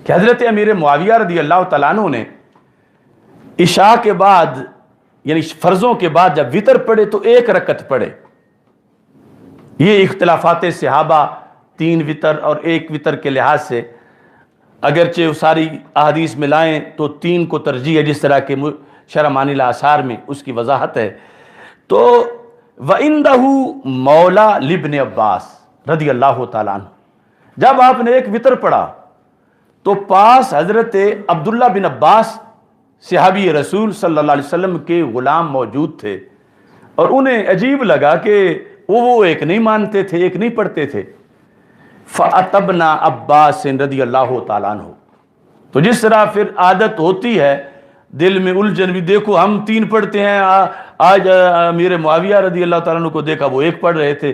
کہ حضرت امیر معاویہ رضی اللہ تعالیٰ عنہ نے عشاء کے بعد یعنی فرضوں کے بعد جب وتر پڑھے تو ایک رکعت پڑھے. یہ اختلافات صحابہ 3 وتر اور 1 وتر کے لحاظ سے اگرچہ ساری احادیث ملائیں تو 3 کو ترجیح ہے، جس طرح کے شرح معانی الاثار میں اس کی وضاحت ہے. تو وَعِنْدَهُ مولا لابن عباس رضی اللہ تعالیٰ عنہ، جب آپ نے 1 وتر پڑھا تو پاس حضرت عبداللہ بن عباس صحابی رسول صلی اللہ علیہ وسلم کے غلام موجود تھے اور انہیں عجیب لگا کہ وہ ایک نہیں مانتے تھے، ایک نہیں پڑھتے تھے. فَأَتَبْنَا عباس رضی اللہ تعالیٰ عنہ، تو جس طرح پھر عادت ہوتی ہے دل میں الجھن بھی، دیکھو ہم 3 پڑھتے ہیں، آج امیر معاویہ رضی اللہ تعالیٰ عنہ کو دیکھا وہ 1 پڑھ رہے تھے،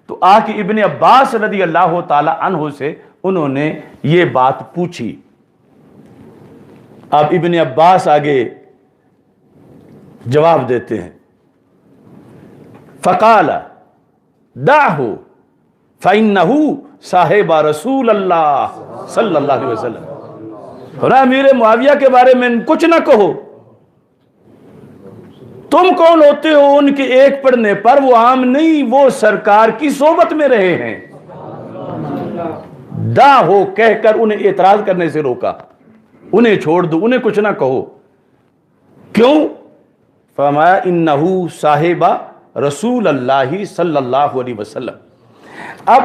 تو آ کے ابن عباس رضی اللہ تعالیٰ عنہ سے انہوں نے یہ بات پوچھی. اب ابن عباس آگے جواب دیتے ہیں، فقال دعہ فإنہ صاحب رسول اللہ صلی اللہ علیہ وسلم. امیر معاویہ کے بارے میں کچھ نہ کہو، تم کون ہوتے ہو ان کے 1 پڑھنے پر؟ وہ عام نہیں، وہ سرکار کی صحبت میں رہے ہیں. دا ہو کہہ کر انہیں اعتراض کرنے سے روکا، انہیں چھوڑ دو، انہیں کچھ نہ کہو. کیوں؟ فرمایا انہو صاحب رسول اللہ صلی اللہ علیہ وسلم. اب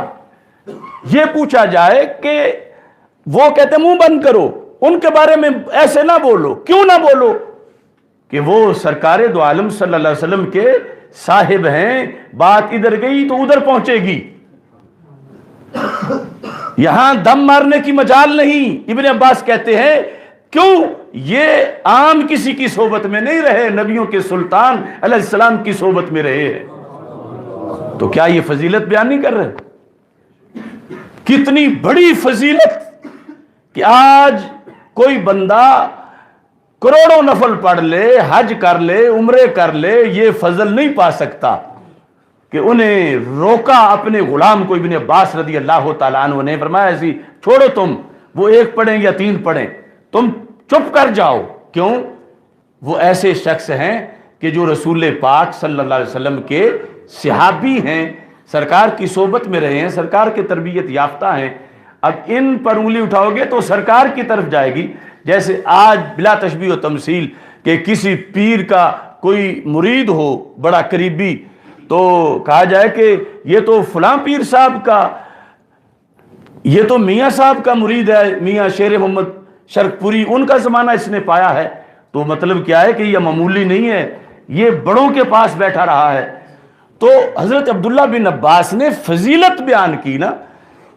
یہ پوچھا جائے کہ وہ کہتے منہ بند کرو، ان کے بارے میں ایسے نہ بولو. کیوں نہ بولو؟ کہ وہ سرکار دو عالم صلی اللہ علیہ وسلم کے صاحب ہیں، بات ادھر گئی تو ادھر پہنچے گی، یہاں دم مارنے کی مجال نہیں. ابن عباس کہتے ہیں کیوں؟ یہ عام کسی کی صحبت میں نہیں رہے، نبیوں کے سلطان علیہ السلام کی صحبت میں رہے ہیں. تو کیا یہ فضیلت بیان نہیں کر رہے؟ کتنی بڑی فضیلت کہ آج کوئی بندہ کروڑوں نفل پڑھ لے، حج کر لے، عمرے کر لے، یہ فضل نہیں پا سکتا کہ انہیں روکا اپنے غلام کو۔ ابن عباس رضی اللہ تعالیٰ عنہ نے فرمایا ایسی چھوڑو، تم وہ 1 پڑھیں یا 3 پڑھیں، تم چپ کر جاؤ۔ کیوں؟ وہ ایسے شخص ہیں کہ جو رسول پاک صلی اللہ علیہ وسلم کے صحابی ہیں، سرکار کی صحبت میں رہے ہیں، سرکار کے تربیت یافتہ ہیں۔ اب ان پر انگلی اٹھاؤ گے تو سرکار کی طرف جائے گی۔ جیسے آج بلا تشبیہ و تمثیل کہ کسی پیر کا کوئی مرید ہو بڑا قریبی، تو کہا جائے کہ یہ تو فلاں پیر صاحب کا، یہ تو میاں صاحب کا مرید ہے، میاں شیر محمد شرک پوری، ان کا زمانہ اس نے پایا ہے۔ تو مطلب کیا ہے کہ یہ معمولی نہیں ہے، یہ بڑوں کے پاس بیٹھا رہا ہے۔ تو حضرت عبداللہ بن عباس نے فضیلت بیان کی نا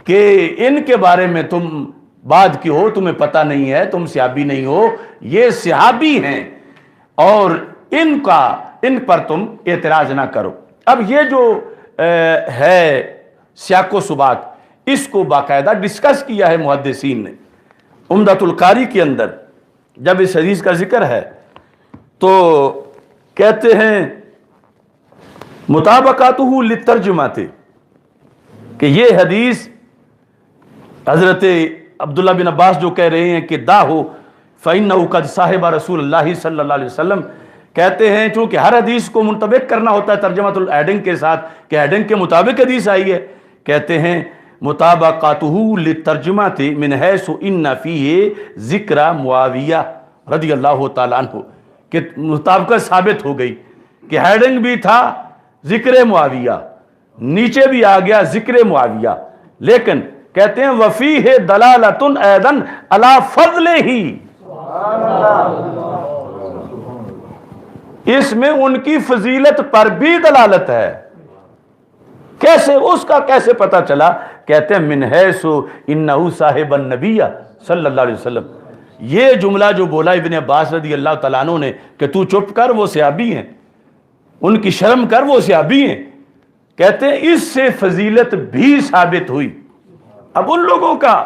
کہ ان کے بارے میں تم بعد کی ہو، تمہیں پتہ نہیں ہے، تم صحابی نہیں ہو، یہ صحابی ہیں، اور ان پر تم اعتراض نہ کرو۔ اب یہ جو ہے سیاق و سباق، اس کو باقاعدہ ڈسکس کیا ہے محدثین نے۔ عمدۃ القاری کے اندر جب اس حدیث کا ذکر ہے تو کہتے ہیں مطابقاتہ للترجمات، کہ یہ حدیث حضرت عبداللہ بن عباس جو کہہ رہے ہیں کہ داہو فإنہ قد صاحب رسول اللہ صلی اللہ علیہ وسلم، کہتے ہیں چونکہ ہر حدیث کو منطبق کرنا ہوتا ہے ترجمۃ الہیڈنگ کے ساتھ کہ ہیڈنگ کے مطابق حدیث آئی ہے، کہتے ہیں مطابقاتہ للترجمات من حیث ان فیہ ذکر معاویہ رضی اللہ تعالیٰ عنہ، کہ مطابقت ثابت ہو گئی کہ ہیڈنگ بھی تھا ذکر معاویہ، نیچے بھی آ گیا ذکر معاویہ، لیکن کہتے ہیں وفیہ دلالۃ ایضاً علی فضلہ، اس میں ان کی فضیلت پر بھی دلالت ہے۔ کیسے؟ اس کا کیسے پتہ چلا؟ کہتے ہیں من حیث انہ صاحب النبی صلی اللہ علیہ وسلم، یہ جملہ جو بولا ابن عباس رضی اللہ تعالیٰ عنہ نے کہ تو چپ کر، وہ صحابی ہیں، ان کی شرم کر، وہ صحابی ہیں، کہتے ہیں اس سے فضیلت بھی ثابت ہوئی۔ اب ان لوگوں کا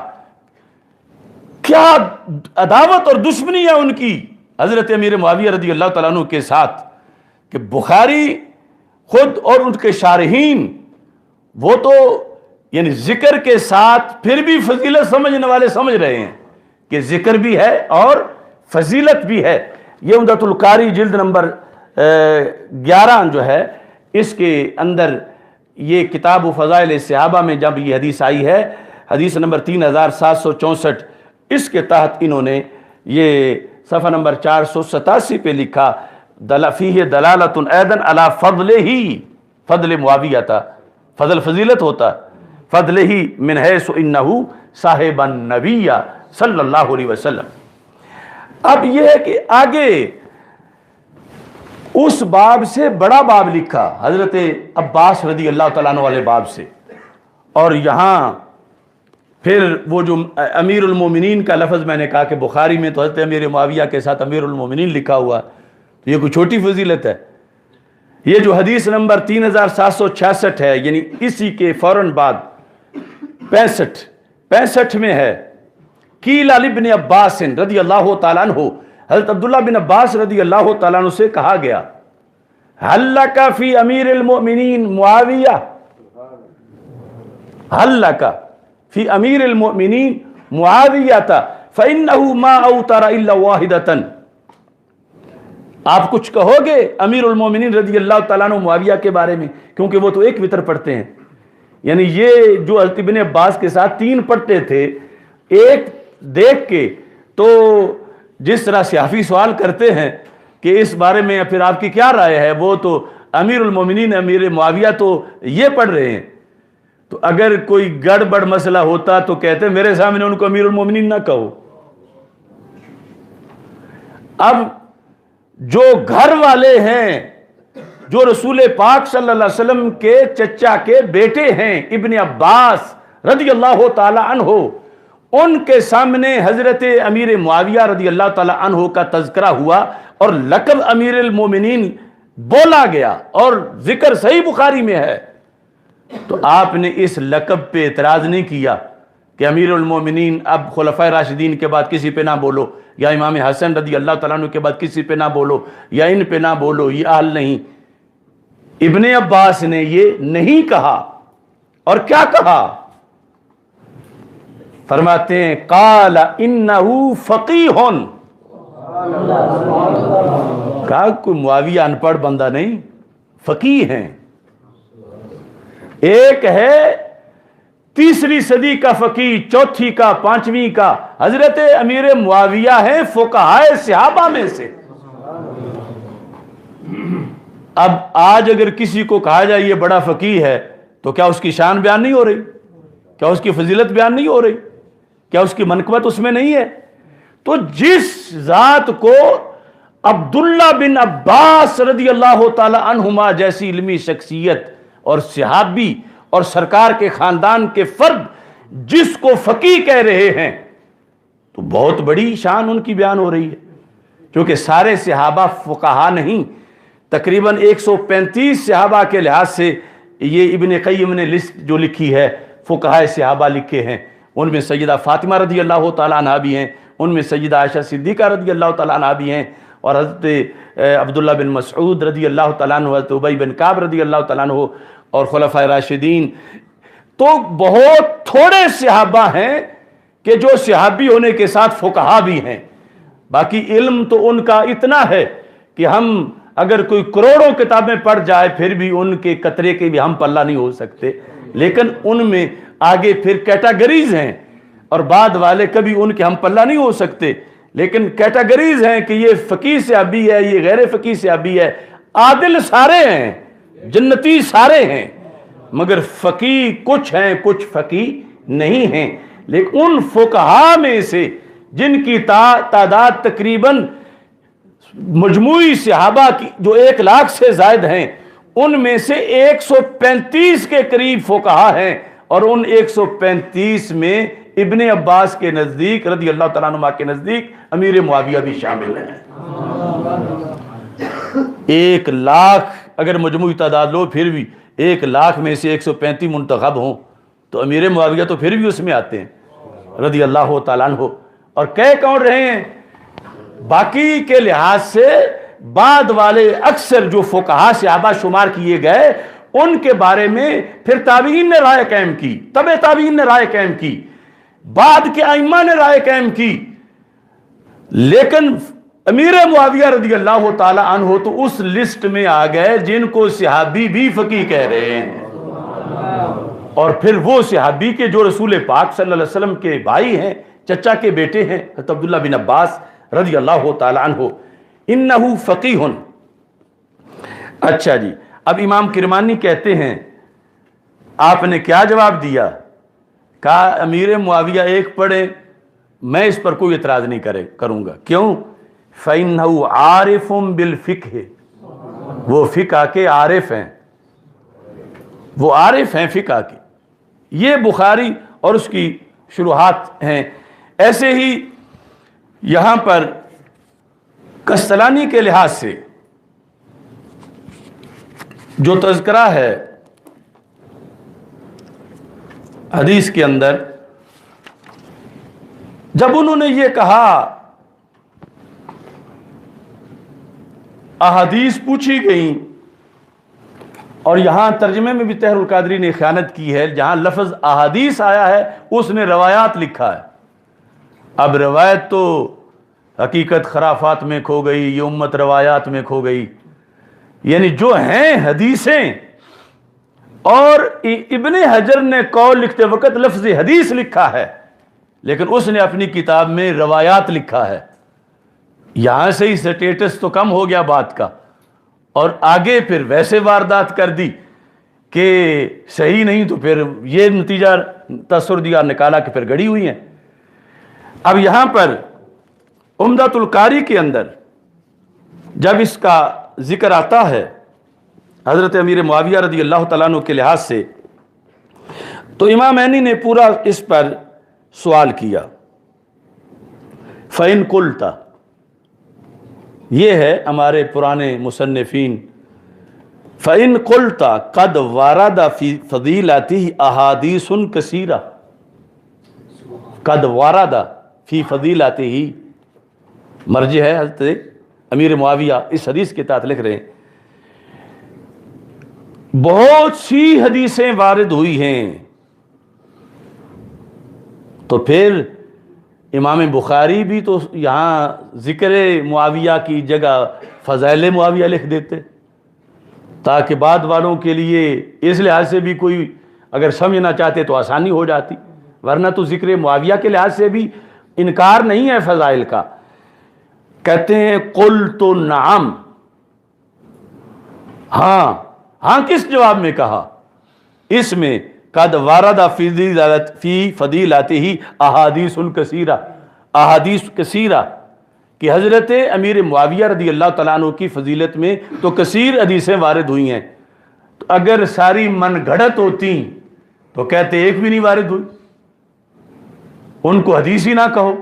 کیا عداوت اور دشمنی ہے ان کی حضرت امیر معاویہ رضی اللہ تعالیٰ عنہ کے ساتھ، کہ بخاری خود اور ان کے شارحین وہ تو یعنی ذکر کے ساتھ پھر بھی فضیلت سمجھنے والے سمجھ رہے ہیں کہ ذکر بھی ہے اور فضیلت بھی ہے۔ یہ عمدۃ القاری جلد نمبر 11 جو ہے، اس کے اندر یہ کتاب و فضائل صحابہ میں جب یہ حدیث آئی ہے، حدیث نمبر 3764، اس کے تحت انہوں نے یہ صفحہ نمبر 487 پہ لکھا فیہ دلالۃ ایضاً علی فضلہ، فضل معاویہ تھا، فضل فضیلت ہوتا، فضلہ من حیث انہ صاحب النبی صلی اللہ علیہ وسلم۔ اب یہ ہے کہ آگے اس باب سے بڑا باب لکھا حضرت عباس رضی اللہ تعالیٰ عنہ والے باب سے، اور یہاں پھر وہ جو امیر المومنین کا لفظ میں نے کہا کہ بخاری میں تو حضرت امیر معاویہ کے ساتھ امیر المومنین لکھا ہوا، تو یہ کوئی چھوٹی فضیلت ہے؟ یہ جو حدیث نمبر 3766 ہے، یعنی اسی کے فوراً بعد 65 میں ہے، قیل لابن عباس رضی اللہ تعالیٰ عنہ، حضرت عبداللہ بن عباس رضی اللہ تعالیٰ عنہ سے کہا گیا حل لک فی امیر المؤمنین معاویہ، حل لک فی امیر المؤمنین معاویہ فإنہ ما اوتر الا واحدۃ، آپ کچھ کہو گے امیر المومنین رضی اللہ تعالیٰ عنہ معاویہ کے بارے میں؟ کیونکہ وہ تو ایک وتر پڑھتے ہیں، یعنی یہ جو حضرت ابن عباس کے ساتھ 3 پڑھتے تھے، ایک دیکھ کے تو جس طرح صحافی سوال کرتے ہیں کہ اس بارے میں پھر آپ کی کیا رائے ہے، وہ تو امیر المومنین امیر معاویہ تو یہ پڑھ رہے ہیں، تو اگر کوئی گڑبڑ مسئلہ ہوتا تو کہتے میرے سامنے ان کو امیر المومنین نہ کہو۔ اب جو گھر والے ہیں، جو رسول پاک صلی اللہ علیہ وسلم کے چچا کے بیٹے ہیں ابن عباس رضی اللہ تعالی عنہ، ان کے سامنے حضرت امیر معاویہ رضی اللہ تعالی عنہ کا تذکرہ ہوا اور لقب امیر المومنین بولا گیا، اور ذکر صحیح بخاری میں ہے تو آپ نے اس لقب پہ اعتراض نہیں کیا کہ امیر المومنین اب خلفائے راشدین کے بعد کسی پہ نہ بولو، یا امام حسن رضی اللہ تعالیٰ عنہ کے بعد کسی پہ نہ بولو، یا ان پہ نہ بولو، یہ حل نہیں۔ ابن عباس نے یہ نہیں کہا، اور کیا کہا؟ فرماتے ہیں قال انہو فقیہ، کہا کوئی معاویہ ان پڑھ بندہ نہیں، فقیہ ہیں۔ ایک ہے تیسری صدی کا فقیہ، چوتھی کا، پانچویں کا، حضرت امیر معاویہ ہیں فقہائے صحابہ میں سے۔ اب آج اگر کسی کو کہا جائے یہ بڑا فقیہ ہے تو کیا اس کی شان بیان نہیں ہو رہی؟ کیا اس کی فضیلت بیان نہیں ہو رہی؟ کیا اس کی منقبت اس میں نہیں ہے؟ تو جس ذات کو عبداللہ بن عباس رضی اللہ تعالی عنہما جیسی علمی شخصیت اور صحابی اور سرکار کے خاندان کے فرد جس کو فقیہ کہہ رہے ہیں، تو بہت بڑی شان ان کی بیان ہو رہی ہے، کیونکہ سارے صحابہ فقہا نہیں۔ تقریباً 135 صحابہ کے لحاظ سے یہ ابن قیم نے لسٹ جو لکھی ہے فقہائے صحابہ لکھے ہیں، ان میں سیدہ فاطمہ رضی اللہ تعالیٰ عنہ بھی ہیں، ان میں سیدہ عائشہ صدیقہ رضی اللہ تعالیٰ عنہ بھی ہیں، اور حضرت عبداللہ بن مسعود رضی اللہ تعالیٰ عنہ، حضرت ابی بن کعب رضی اللہ تعالیٰ عنہ، اور خلفائے راشدین۔ تو بہت تھوڑے صحابہ ہیں کہ جو صحابی ہونے کے ساتھ فقہا بھی ہیں، باقی علم تو ان کا اتنا ہے کہ ہم اگر کوئی کروڑوں کتابیں پڑھ جائے پھر بھی ان کے قطرے کے بھی ہم پلہ نہیں ہو سکتے۔ لیکن ان میں آگے پھر کیٹاگریز ہیں، اور بعد والے کبھی ان کے ہم پلہ نہیں ہو سکتے، لیکن کیٹاگریز ہیں کہ یہ فقیہ صحابی ہے، یہ غیر فقیہ صحابی ہے۔ عادل سارے ہیں، جنتی سارے ہیں، مگر فقیہ کچھ ہیں، کچھ فقیہ نہیں ہیں۔ لیکن ان فقہا میں سے جن کی تعداد تقریباً مجموعی صحابہ کی جو 1 لاکھ سے زائد ہیں، ان میں سے 135 کے قریب فقہا ہیں، اور ان 135 میں ابن عباس کے نزدیک رضی اللہ تعالیٰ عنہ کے نزدیک امیر معاویہ بھی شامل ہیں۔ 1 لاکھ اگر مجموعی تعداد لو، پھر بھی 1 لاکھ میں سے 135 منتخب ہوں تو امیر معاویہ تو پھر بھی اس میں آتے ہیں رضی اللہ تعالیٰ عنہ۔ اور کہہ کون رہے ہیں؟ باقی کے لحاظ سے بعد والے اکثر جو فقہا صحابہ شمار کیے گئے ان کے بارے میں پھر تابعین نے رائے قائم کی، تبع تابعین نے رائے قائم کی، بعد کے ائمہ نے رائے قائم کی، لیکن امیر معاویہ رضی اللہ تعالی عنہ تو اس لسٹ میں آ گئے جن کو صحابی بھی فقیہ کہہ رہے ہیں، اور پھر وہ صحابی کے جو رسول پاک صلی اللہ علیہ وسلم کے بھائی ہیں، چچا کے بیٹے ہیں، حضرت عبداللہ بن عباس رضی اللہ تعالی عنہ، انہو فقیہ۔ اچھا جی، اب امام کرمانی کہتے ہیں آپ نے کیا جواب دیا؟ کہا امیر معاویہ ایک پڑھیں، میں اس پر کوئی اعتراض نہیں کروں گا۔ کیوں؟ فَإِنَّهُ عَارِفٌ بِالْفِقْهِ، وہ فقہ کے عارف ہیں، وہ عارف ہیں فقہ کے۔ یہ بخاری اور اس کی شروحات ہیں۔ ایسے ہی یہاں پر کستلانی کے لحاظ سے جو تذکرہ ہے حدیث کے اندر، جب انہوں نے یہ کہا، احادیث پوچھی گئیں، اور یہاں ترجمے میں بھی طاہر القادری نے خیانت کی ہے، جہاں لفظ احادیث آیا ہے اس نے روایات لکھا ہے۔ اب روایت تو حقیقت خرافات میں کھو گئی، یہ امت روایات میں کھو گئی، یعنی جو ہیں حدیثیں، اور ابن حجر نے قول لکھتے وقت لفظ حدیث لکھا ہے، لیکن اس نے اپنی کتاب میں روایات لکھا ہے۔ یہاں سے ہی سٹیٹس تو کم ہو گیا بات کا، اور آگے پھر ویسے واردات کر دی کہ صحیح نہیں، تو پھر یہ نتیجہ تاثر دیا نکالا کہ پھر گڑی ہوئی ہیں۔ اب یہاں پر عمدۃ القاری کے اندر جب اس کا ذکر آتا ہے حضرت امیر معاویہ رضی اللہ تعالیٰ عنہ کے لحاظ سے، تو امام عینی نے پورا اس پر سوال کیا۔ فَإِن قُلْتَ، یہ ہے ہمارے پرانے مصنفین فَإِن قُلْتَ قَدْ وَرَدَ فِي فَضِيلَتِهِ أَحَادِيثٌ كَثِيرَةٌ، قد وارد فی فضیلتہ، مرجع ہے حضرت امیر معاویہ اس حدیث کے تحت لکھ رہے ہیں بہت سی حدیثیں وارد ہوئی ہیں، تو پھر امام بخاری بھی تو یہاں ذکر معاویہ کی جگہ فضائل معاویہ لکھ دیتے تاکہ بعد والوں کے لیے اس لحاظ سے بھی کوئی اگر سمجھنا چاہتے تو آسانی ہو جاتی، ورنہ تو ذکر معاویہ کے لحاظ سے بھی انکار نہیں ہے فضائل کا۔ کہتے ہیں قلت نعم، ہاں کس جواب میں کہا؟ اس میں قد وارد فی فضیلتہ احادیث کثیرہ، احادیث کثیرہ کہ حضرت امیر معاویہ رضی اللہ تعالیٰ عنہ کی فضیلت میں تو کثیر حدیثیں وارد ہوئی ہیں، تو اگر ساری من گھڑت ہوتی تو کہتے ایک بھی نہیں وارد ہوئی، ان کو حدیث ہی نہ کہو۔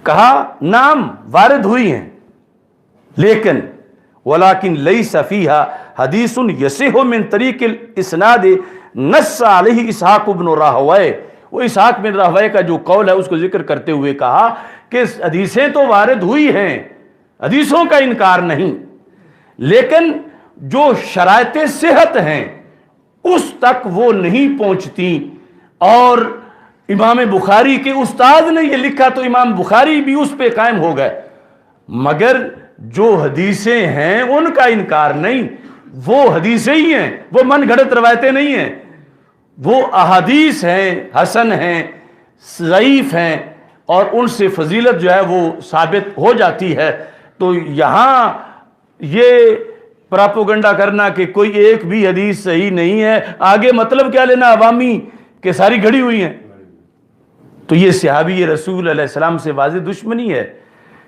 کہا نام وارد ہوئی ہیں لیکن ولیکن لیس فیہا حدیث یصح من طریق الاسناد نص علیہ اسحاق بن راہویہ، وہ اسحاق بن راہویہ کا جو قول ہے اس کو ذکر کرتے ہوئے کہا کہ حدیثیں تو وارد ہوئی ہیں، حدیثوں کا انکار نہیں، لیکن جو شرائط صحت ہیں اس تک وہ نہیں پہنچتی، اور امام بخاری کے استاد نے یہ لکھا تو امام بخاری بھی اس پہ قائم ہو گئے، مگر جو حدیثیں ہیں ان کا انکار نہیں، وہ حدیثیں ہی ہیں، وہ من گھڑت روایتیں نہیں ہیں، وہ احادیث ہیں، حسن ہیں، ضعیف ہیں، اور ان سے فضیلت جو ہے وہ ثابت ہو جاتی ہے۔ تو یہاں یہ پراپوگنڈا کرنا کہ کوئی ایک بھی حدیث صحیح نہیں ہے، آگے مطلب کیا لینا عوامی کہ ساری گھڑی ہوئی ہیں، تو یہ صحابی رسول علیہ السلام سے واضح دشمنی ہے۔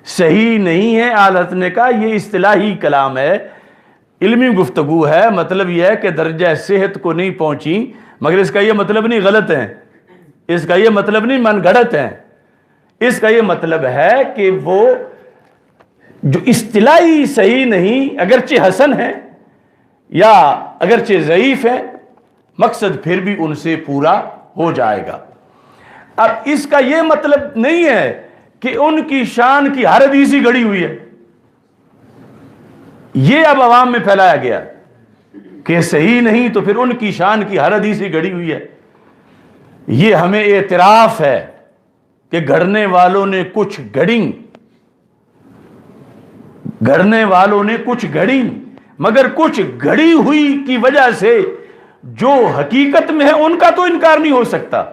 صحیح نہیں ہے حضرت نے کہا یہ اصطلاحی کلام ہے، علمی گفتگو ہے، مطلب یہ ہے کہ درجہ صحت کو نہیں پہنچی، مگر اس کا یہ مطلب نہیں غلط ہے، اس کا یہ مطلب نہیں من گھڑت ہے، اس کا یہ مطلب ہے کہ وہ جو اصطلاحی صحیح نہیں، اگرچہ حسن ہے یا اگرچہ ضعیف ہے، مقصد پھر بھی ان سے پورا ہو جائے گا۔ اب اس کا یہ مطلب نہیں ہے کہ ان کی شان کی ہر حدیث ہی گڑی ہوئی ہے، یہ اب عوام میں پھیلایا گیا کہ صحیح نہیں تو پھر ان کی شان کی ہر حدیث ہی گڑی ہوئی ہے۔ یہ ہمیں اعتراف ہے کہ گھڑنے والوں نے کچھ گھڑی، مگر کچھ گھڑی ہوئی کی وجہ سے جو حقیقت میں ہے ان کا تو انکار نہیں ہو سکتا۔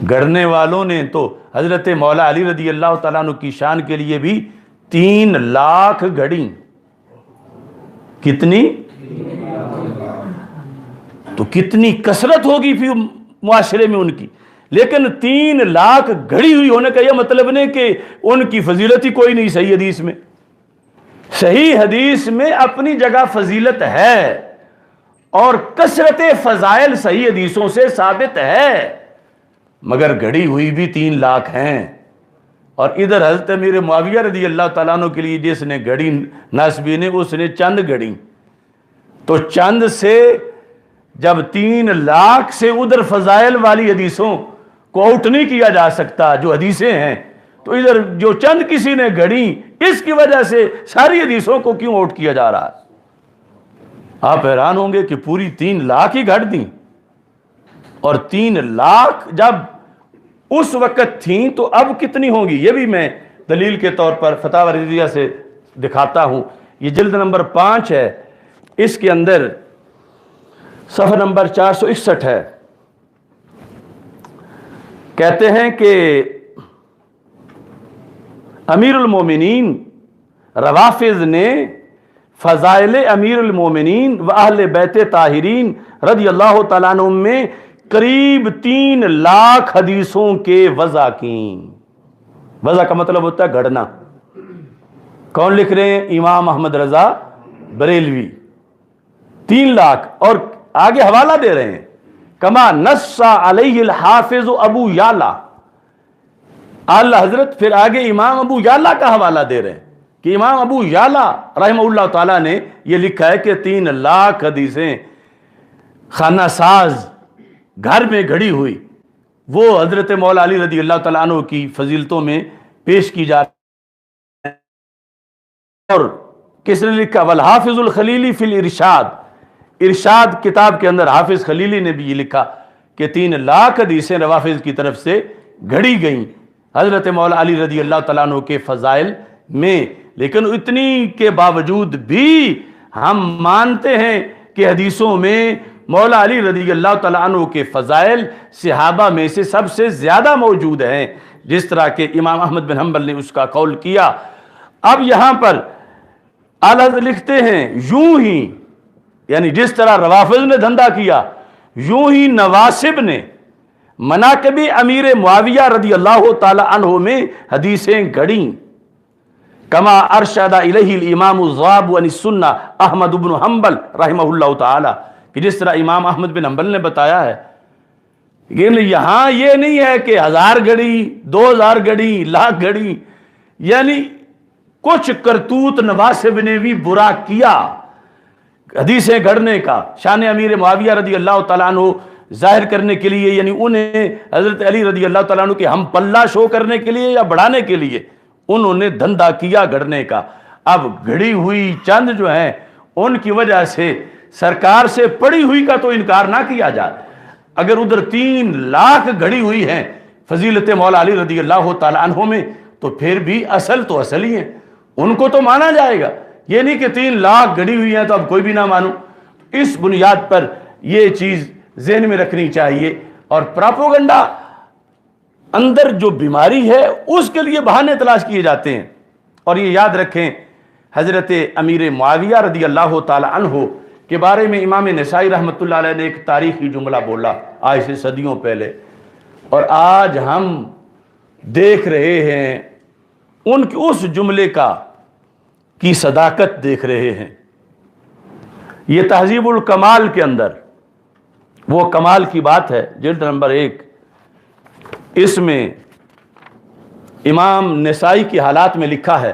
گھڑنے والوں نے تو حضرت مولا علی رضی اللہ تعالیٰ عنہ کی شان کے لیے بھی 3 لاکھ گھڑی، کتنی؟ تو کتنی کثرت ہوگی پھر معاشرے میں ان کی، لیکن 3 لاکھ گھڑی ہوئی ہونے کا یہ مطلب نہیں کہ ان کی فضیلت ہی کوئی نہیں صحیح حدیث میں۔ صحیح حدیث میں اپنی جگہ فضیلت ہے، اور کثرت فضائل صحیح حدیثوں سے ثابت ہے، مگر گھڑی ہوئی بھی 3 لاکھ ہیں۔ اور ادھر حضرت امیر معاویہ رضی اللہ تعالیٰ عنہ کے لیے جس نے گھڑی ناسبی نے، اس نے چند گھڑی، تو چند سے جب 3 لاکھ سے ادھر فضائل والی حدیثوں کو آؤٹ نہیں کیا جا سکتا جو حدیثیں ہیں، تو ادھر جو چند کسی نے گھڑی، اس کی وجہ سے ساری حدیثوں کو کیوں آؤٹ کیا جا رہا ہے؟ آپ حیران ہوں گے کہ پوری 3 لاکھ ہی گھڑ دیں، اور 3 لاکھ جب اس وقت تھیں تو اب کتنی ہوں گی؟ یہ بھی میں دلیل کے طور پر فتاوی رضیہ سے دکھاتا ہوں، یہ جلد نمبر 5 ہے، اس کے اندر صفحہ نمبر 461 ہے۔ کہتے ہیں کہ امیر المومنین روافض نے فضائل امیر المومنین و اہل بیت طاہرین رضی اللہ تعالیٰ عنہ میں قریب 3 لاکھ حدیثوں کے وضع کی۔ وضع کا مطلب ہوتا ہے گھڑنا۔ کون لکھ رہے ہیں؟ امام احمد رضا بریلوی۔ 3 لاکھ، اور آگے حوالہ دے رہے ہیں کما نص علیہ الحافظ ابو یعلا، اعلی حضرت پھر آگے امام ابو یعلا کا حوالہ دے رہے ہیں کہ امام ابو یعلا رحمہ اللہ تعالیٰ نے یہ لکھا ہے کہ 3 لاکھ حدیثیں خانہ ساز گھر میں گھڑی ہوئی وہ حضرت مولا علی رضی اللہ تعالیٰ عنہ کی فضیلتوں میں پیش کی جا رہی ہے۔ اور کس نے لکھا؟ والحافظ الخلیلی فی الارشاد، ارشاد کتاب کے اندر حافظ خلیلی نے بھی یہ لکھا کہ 3 لاکھ حدیثیں روافض کی طرف سے گھڑی گئیں حضرت مولا علی رضی اللہ تعالیٰ عنہ کے فضائل میں۔ لیکن اتنی کے باوجود بھی ہم مانتے ہیں کہ حدیثوں میں مولا علی رضی اللہ تعالیٰ عنہ کے فضائل صحابہ میں سے سب سے زیادہ موجود ہیں، جس طرح کہ امام احمد بن حنبل نے اس کا قول کیا۔ اب یہاں پر اعلیٰ حضرت لکھتے ہیں یوں ہی، یعنی جس طرح روافض نے دھندا کیا، یوں ہی نواسب نے مناقب امیر معاویہ رضی اللہ تعالی عنہ میں حدیثیں گھڑیں، کما ارشد الیہ الامام الضاب عن السنہ احمد بن حنبل رحمہ اللہ تعالی، کہ جس طرح امام احمد بن حنبل نے بتایا ہے۔ لیکن یہاں یہ نہیں ہے کہ 1000 گھڑی، 2000 گھڑی، لاکھ گھڑی، یعنی کچھ کرتوت نواسب نے بھی برا کیا حدیثیں گھڑنے کا، شان امیر معاویہ رضی اللہ تعالیٰ عنہ ظاہر کرنے کے لیے، یعنی انہیں حضرت علی رضی اللہ تعالیٰ عنہ کے ہم پلہ شو کرنے کے لیے یا بڑھانے کے لیے انہوں نے دھندا کیا گھڑنے کا۔ اب گھڑی ہوئی چند جو ہیں ان کی وجہ سے سرکار سے پڑی ہوئی کا تو انکار نہ کیا جائے۔ اگر ادھر 3 لاکھ گھڑی ہوئی ہیں فضیلت مولا علی رضی اللہ تعالیٰ عنہ میں، تو پھر بھی اصل تو اصل ہی ہیں، ان کو تو مانا جائے گا۔ یہ نہیں کہ 3 لاکھ گھڑی ہوئی ہیں تو اب کوئی بھی نہ مانو۔ اس بنیاد پر یہ چیز ذہن میں رکھنی چاہیے۔ اور پراپوگنڈا اندر جو بیماری ہے اس کے لیے بہانے تلاش کیے جاتے ہیں۔ اور یہ یاد رکھیں حضرت امیر معاویہ رضی اللہ تعالی عنہ کے بارے میں امام نسائی رحمۃ اللہ علیہ نے ایک تاریخی جملہ بولا آج سے صدیوں پہلے، اور آج ہم دیکھ رہے ہیں ان کی اس جملے کی صداقت دیکھ رہے ہیں۔ یہ تہذیب الکمال کے اندر وہ کمال کی بات ہے، جلد نمبر 1، اس میں امام نسائی کی حالات میں لکھا ہے،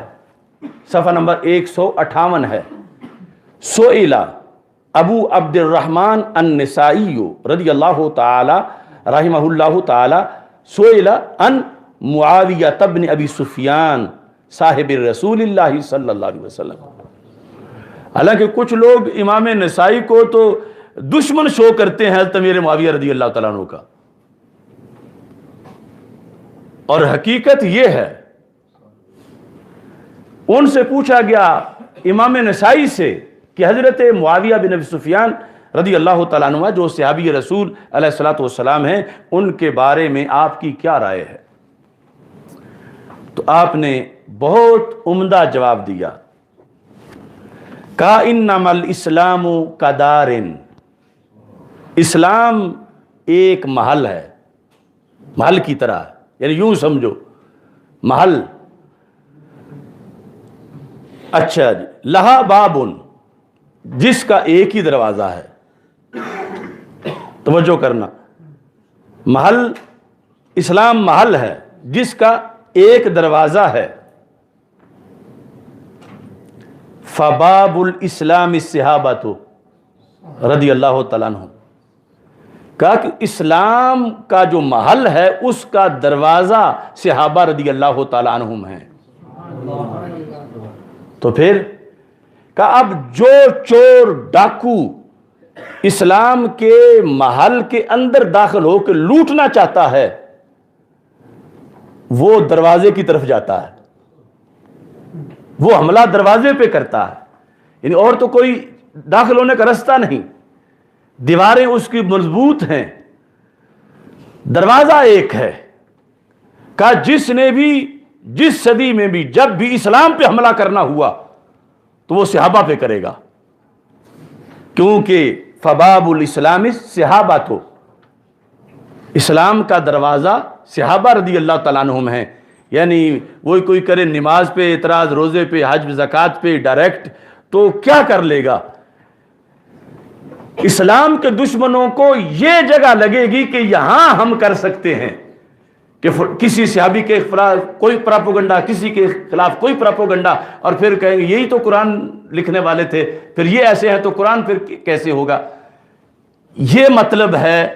صفحہ نمبر 158 ہے، سئل ابو عبد الرحمن النسائی رضی اللہ تعالی رحمہ اللہ تعالی سئل عن معاویہ بن ابی سفیان صاحب رسول اللہ صلی اللہ علیہ وسلم۔ حالانکہ کچھ لوگ امام نسائی کو تو دشمن شو کرتے ہیں حضرت امیر معاویہ رضی اللہ تعالیٰ عنہ کا، اور حقیقت یہ ہے، ان سے پوچھا گیا امام نسائی سے کہ حضرت معاویہ بن ابی سفیان رضی اللہ تعالیٰ عنہ جو صحابی رسول علیہ الصلوۃ والسلام ہیں، ان کے بارے میں آپ کی کیا رائے ہے؟ تو آپ نے بہت عمدہ جواب دیا، کہا انما الاسلام کدار، اسلام ایک محل ہے، محل کی طرح، یعنی یوں سمجھو محل، اچھا جی، لہا بابن، جس کا ایک ہی دروازہ ہے۔ توجہ کرنا، محل، اسلام محل ہے جس کا ایک دروازہ ہے۔ فباب الاسلام الصحابۃ رضی اللہ تعالیٰ عنہ، کہا کہ اسلام کا جو محل ہے اس کا دروازہ صحابہ رضی اللہ تعالیٰ عنہم ہیں۔ تو پھر کہا اب جو چور ڈاکو اسلام کے محل کے اندر داخل ہو کے لوٹنا چاہتا ہے وہ دروازے کی طرف جاتا ہے، وہ حملہ دروازے پہ کرتا ہے، یعنی اور تو کوئی داخل ہونے کا راستہ نہیں، دیواریں اس کی مضبوط ہیں، دروازہ ایک ہے۔ کہا جس نے بھی جس صدی میں بھی جب بھی اسلام پہ حملہ کرنا ہوا تو وہ صحابہ پہ کرے گا، کیونکہ فباب الاسلام صحابہ، تو اسلام کا دروازہ صحابہ رضی اللہ تعالیٰ عنہم ہیں۔ یعنی وہ کوئی کرے نماز پہ اعتراض، روزے پہ، حج زکوٰۃ پہ ڈائریکٹ، تو کیا کر لے گا؟ اسلام کے دشمنوں کو یہ جگہ لگے گی کہ یہاں ہم کر سکتے ہیں، کہ کسی صحابی کے خلاف کوئی پراپوگنڈا، کسی کے خلاف کوئی پراپوگنڈا، اور پھر کہیں گے یہی تو قرآن لکھنے والے تھے، پھر یہ ایسے ہے تو قرآن پھر کیسے ہوگا؟ یہ مطلب ہے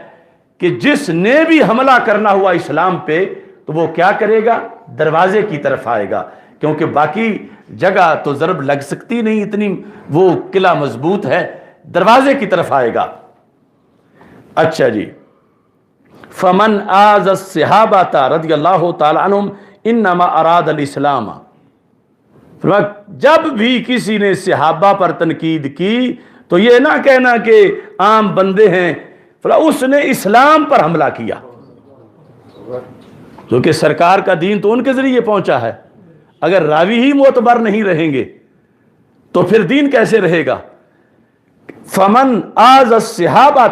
کہ جس نے بھی حملہ کرنا ہوا اسلام پہ تو وہ کیا کرے گا؟ دروازے کی طرف آئے گا، کیونکہ باقی جگہ تو ضرب لگ سکتی نہیں، اتنی وہ قلعہ مضبوط ہے، دروازے کی طرف آئے گا۔ اچھا جی، فمن آذ الصحابہ رضی اللہ تعالی عنہم انما اراد الاسلام، جب بھی کسی نے صحابہ پر تنقید کی تو یہ نہ کہنا کہ عام بندے ہیں، اس نے اسلام پر حملہ کیا، کیونکہ سرکار کا دین تو ان کے ذریعے پہنچا ہے۔ اگر راوی ہی معتبر نہیں رہیں گے تو پھر دین کیسے رہے گا؟ فمن آذ الصحابہ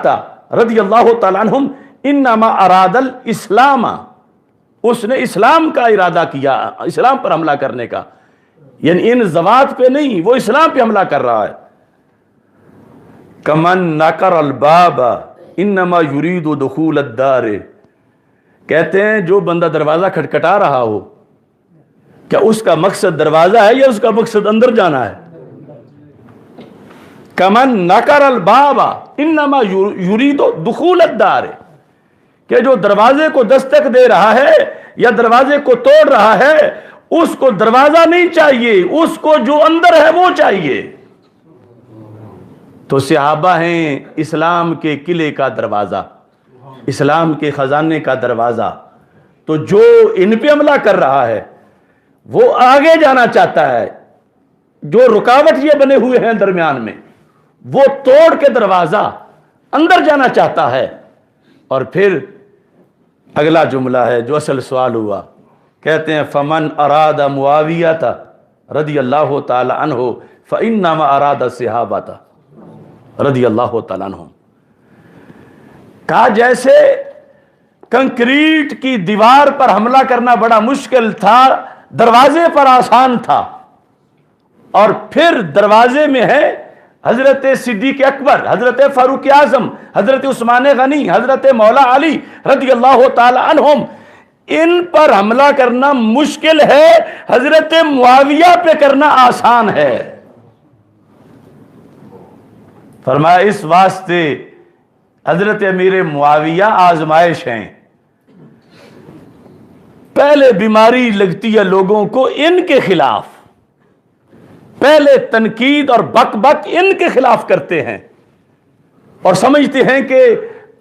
رضی اللہ تعالی عنہم انما اراد الاسلام، اس نے اسلام کا ارادہ کیا، اسلام پر حملہ کرنے کا، یعنی ان ذوات پہ نہیں، وہ اسلام پہ حملہ کر رہا ہے۔ کمن نکر الباب انما یرید دخول الدار، کہتے ہیں جو بندہ دروازہ کھٹکھٹا رہا ہو، کیا اس کا مقصد دروازہ ہے یا اس کا مقصد اندر جانا ہے؟ کمن نکر الباب انما یرید دخول الدار، کہ جو دروازے کو دستک دے رہا ہے یا دروازے کو توڑ رہا ہے، اس کو دروازہ نہیں چاہیے، اس کو جو اندر ہے وہ چاہیے۔ تو صحابہ ہیں اسلام کے قلعے کا دروازہ، اسلام کے خزانے کا دروازہ، تو جو ان پہ حملہ کر رہا ہے وہ آگے جانا چاہتا ہے، جو رکاوٹ یہ بنے ہوئے ہیں درمیان میں وہ توڑ کے دروازہ اندر جانا چاہتا ہے۔ اور پھر اگلا جملہ ہے جو اصل سوال ہوا، کہتے ہیں فمن اراد معاویہ رضی اللہ تعالی عنہ فانما اراد الصحابہ رضی اللہ تعالی عنہم۔ کہا جیسے کنکریٹ کی دیوار پر حملہ کرنا بڑا مشکل تھا، دروازے پر آسان تھا، اور پھر دروازے میں ہے حضرت صدیق اکبر، حضرت فاروق اعظم، حضرت عثمان غنی، حضرت مولا علی رضی اللہ تعالی عنہم، ان پر حملہ کرنا مشکل ہے، حضرت معاویہ پہ کرنا آسان ہے۔ فرمایا اس واسطے حضرت امیر معاویہ آزمائش ہیں، پہلے بیماری لگتی ہے لوگوں کو ان کے خلاف، پہلے تنقید اور بک بک ان کے خلاف کرتے ہیں اور سمجھتے ہیں کہ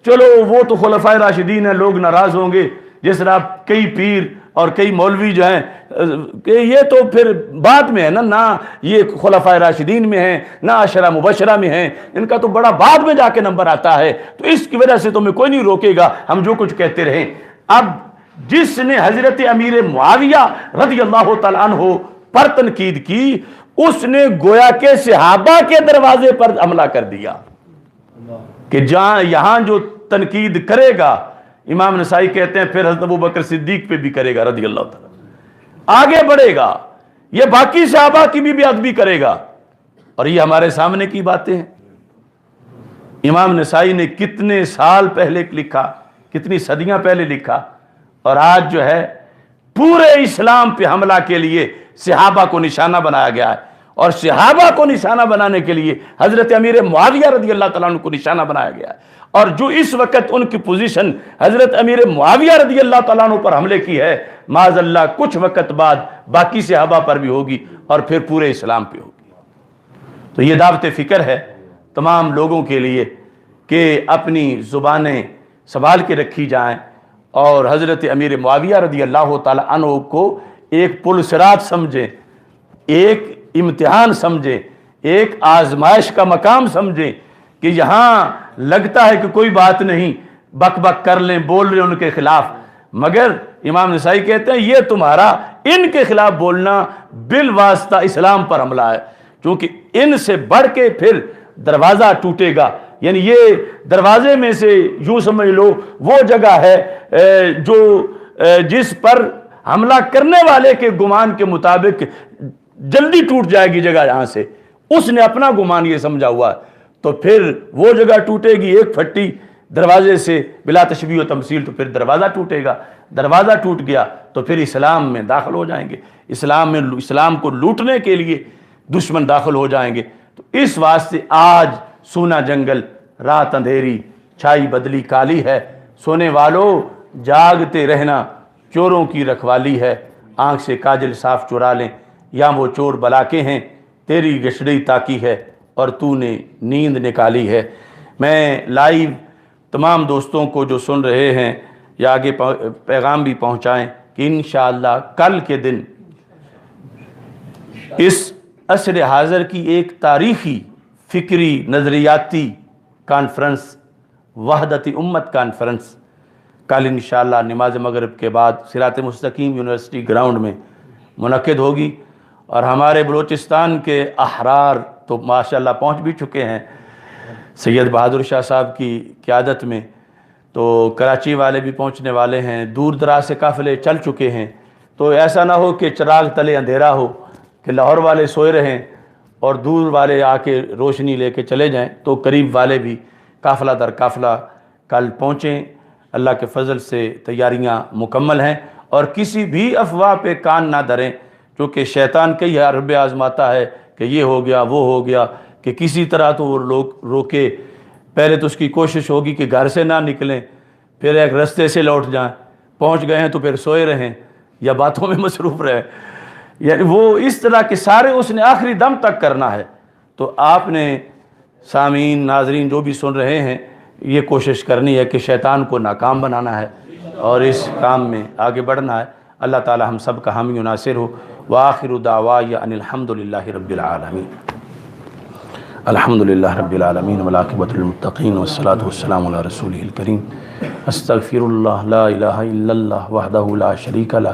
چلو وہ تو خلفائے راشدین ہیں، لوگ ناراض ہوں گے، جس طرح کئی پیر اور کئی مولوی جو ہیں کہ یہ تو پھر بعد میں ہے نہ یہ خلفائے راشدین میں ہیں نہ عشرہ مبشرہ میں ہیں، ان کا تو بڑا بعد میں جا کے نمبر آتا ہے، تو اس کی وجہ سے تمہیں کوئی نہیں روکے گا، ہم جو کچھ کہتے رہیں۔ اب جس نے حضرت امیر معاویہ رضی اللہ تعالیٰ عنہ پر تنقید کی، اس نے گویا کے صحابہ کے دروازے پر حملہ کر دیا، کہ جہاں یہاں جو تنقید کرے گا، امام نسائی کہتے ہیں پھر حضرت ابوبکر صدیق پہ بھی کرے گا رضی اللہ تعالیٰ، آگے بڑھے گا، یہ باقی صحابہ کی بھی ادبی کرے گا، اور یہ ہمارے سامنے کی باتیں ہیں۔ امام نسائی نے کتنے سال پہلے لکھا، کتنی صدیاں پہلے لکھا، اور آج جو ہے پورے اسلام پہ حملہ کے لیے صحابہ کو نشانہ بنایا گیا ہے، اور صحابہ کو نشانہ بنانے کے لیے حضرت امیر معاویہ رضی اللہ تعالیٰ عنہ کو نشانہ بنایا گیا ہے، اور جو اس وقت ان کی پوزیشن حضرت امیر معاویہ رضی اللہ تعالیٰ عنہ پر حملے کی ہے، معاذ اللہ کچھ وقت بعد باقی صحابہ پر بھی ہوگی اور پھر پورے اسلام پہ ہوگی۔ تو یہ دعوت فکر ہے تمام لوگوں کے لیے کہ اپنی زبانیں سنبھال کے رکھی جائیں، اور حضرت امیر معاویہ رضی اللہ تعالیٰ عنہ کو ایک پل صراط سمجھیں، ایک امتحان سمجھیں، ایک آزمائش کا مقام سمجھیں، کہ یہاں لگتا ہے کہ کوئی بات نہیں، بک بک کر لیں، بول رہے ان کے خلاف، مگر امام نسائی کہتے ہیں یہ تمہارا ان کے خلاف بولنا بالواسطہ اسلام پر حملہ ہے، کیونکہ ان سے بڑھ کے پھر دروازہ ٹوٹے گا، یعنی یہ دروازے میں سے یوں سمجھ لو وہ جگہ ہے جو جس پر حملہ کرنے والے کے گمان کے مطابق جلدی ٹوٹ جائے گی جگہ، یہاں سے اس نے اپنا گمان یہ سمجھا ہوا ہے، تو پھر وہ جگہ ٹوٹے گی، ایک پھٹی دروازے سے بلا تشبیہ و تمثیل تو پھر دروازہ ٹوٹے گا، دروازہ ٹوٹ گیا تو پھر اسلام میں داخل ہو جائیں گے، اسلام کو لوٹنے کے لیے دشمن داخل ہو جائیں گے۔ تو اس واسطے آج سونا جنگل، رات اندھیری، چھائی بدلی کالی ہے، سونے والوں جاگتے رہنا، چوروں کی رکھوالی ہے، آنکھ سے کاجل صاف چرا لیں یا وہ چور بلا کے ہیں، تیری گشڑی تاکی ہے اور تو نے نیند نکالی ہے۔ میں لائیو تمام دوستوں کو جو سن رہے ہیں یا آگے پیغام بھی پہنچائیں کہ انشاءاللہ کل کے دن اس عصر حاضر کی ایک تاریخی فکری نظریاتی کانفرنس، وحدت امت کانفرنس، کل انشاءاللہ نماز مغرب کے بعد صراط مستقیم یونیورسٹی گراؤنڈ میں منعقد ہوگی، اور ہمارے بلوچستان کے احرار تو ماشاءاللہ پہنچ بھی چکے ہیں سید بہادر شاہ صاحب کی قیادت میں، تو کراچی والے بھی پہنچنے والے ہیں، دور دراز سے قافلے چل چکے ہیں۔ تو ایسا نہ ہو کہ چراغ تلے اندھیرا ہو، کہ لاہور والے سوئے رہیں اور دور والے آ کے روشنی لے کے چلے جائیں، تو قریب والے بھی قافلہ در قافلہ کل پہنچیں۔ اللہ کے فضل سے تیاریاں مکمل ہیں، اور کسی بھی افواہ پہ کان نہ دھریں، کیونکہ شیطان کئی حرب آزماتا ہے کہ یہ ہو گیا وہ ہو گیا، کہ کسی طرح تو وہ لوگ روکے۔ پہلے تو اس کی کوشش ہوگی کہ گھر سے نہ نکلیں، پھر ایک رستے سے لوٹ جائیں، پہنچ گئے ہیں تو پھر سوئے رہیں یا باتوں میں مصروف رہیں، یعنی وہ اس طرح کے سارے اس نے آخری دم تک کرنا ہے۔ تو آپ نے سامعین، ناظرین جو بھی سن رہے ہیں، یہ کوشش کرنی ہے کہ شیطان کو ناکام بنانا ہے اور اس کام میں آگے بڑھنا ہے۔ اللہ تعالی ہم سب کا حامی و ناصر ہو۔ وآخر دعوایا ان الحمدللہ رب العالمین۔ الحمدللہ رب العالمین والعاقبۃ للمتقین والصلاۃ والسلام علی رسولہ الکریم۔ استغفر اللہ لا الہ الا اللہ وحدہ لا شریک لہ،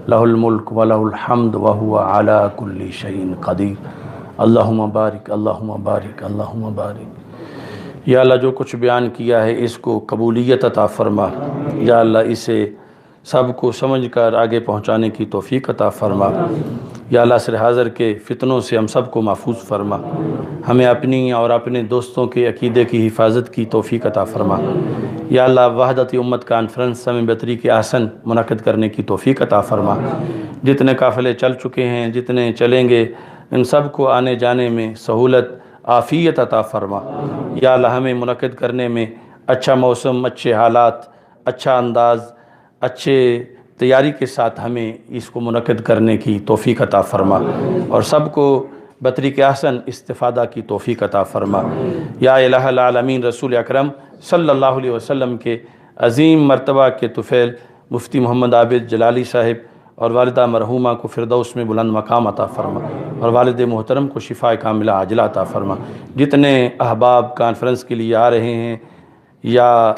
لہ الملک ولہ الحمد وہو علی کل شیء قدیر۔ اللہم بارک، اللہم بارک، اللہم بارک۔ یا اللہ جو کچھ بیان کیا ہے اس کو قبولیت عطا فرما، یا اللہ اسے سب کو سمجھ کر آگے پہنچانے کی توفیق عطا فرما۔ یا اللہ عصر حاضر کے فتنوں سے ہم سب کو محفوظ فرما، ہمیں اپنی اور اپنے دوستوں کے عقیدے کی حفاظت کی توفیق عطا فرما۔ یا اللہ وحدت امت کانفرنس سمع بطری کے احسن منعقد کرنے کی توفیق عطا فرما۔ جتنے قافلے چل چکے ہیں، جتنے چلیں گے، ان سب کو آنے جانے میں سہولت، عافیت عطا فرما۔ یا اللہ ہمیں منعقد کرنے میں اچھا موسم، اچھے حالات، اچھا انداز، اچھے تیاری کے ساتھ ہمیں اس کو منعقد کرنے کی توفیق عطا فرما، اور سب کو بطری کے احسن استفادہ کی توفیق عطا فرما۔ یا الہ العالمین رسول اکرم صلی اللہ علیہ وسلم کے عظیم مرتبہ کے طفیل مفتی محمد عابد جلالی صاحب اور والدہ مرحومہ کو فردوس میں بلند مقام عطا فرما، اور والد محترم کو شفاء کاملہ عاجلہ عطا فرما۔ جتنے احباب کانفرنس کے لیے آ رہے ہیں یا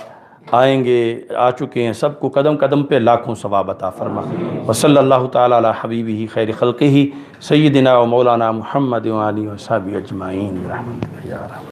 آئیں گے، آ چکے ہیں، سب کو قدم قدم پہ لاکھوں ثواب عطا فرما۔ وصلی اللہ تعالی علی حبیبہ خیر خلقہ سیدنا و مولانا محمد و آلہ و صحبہ اجمعین برحمتک یا رحمۃ۔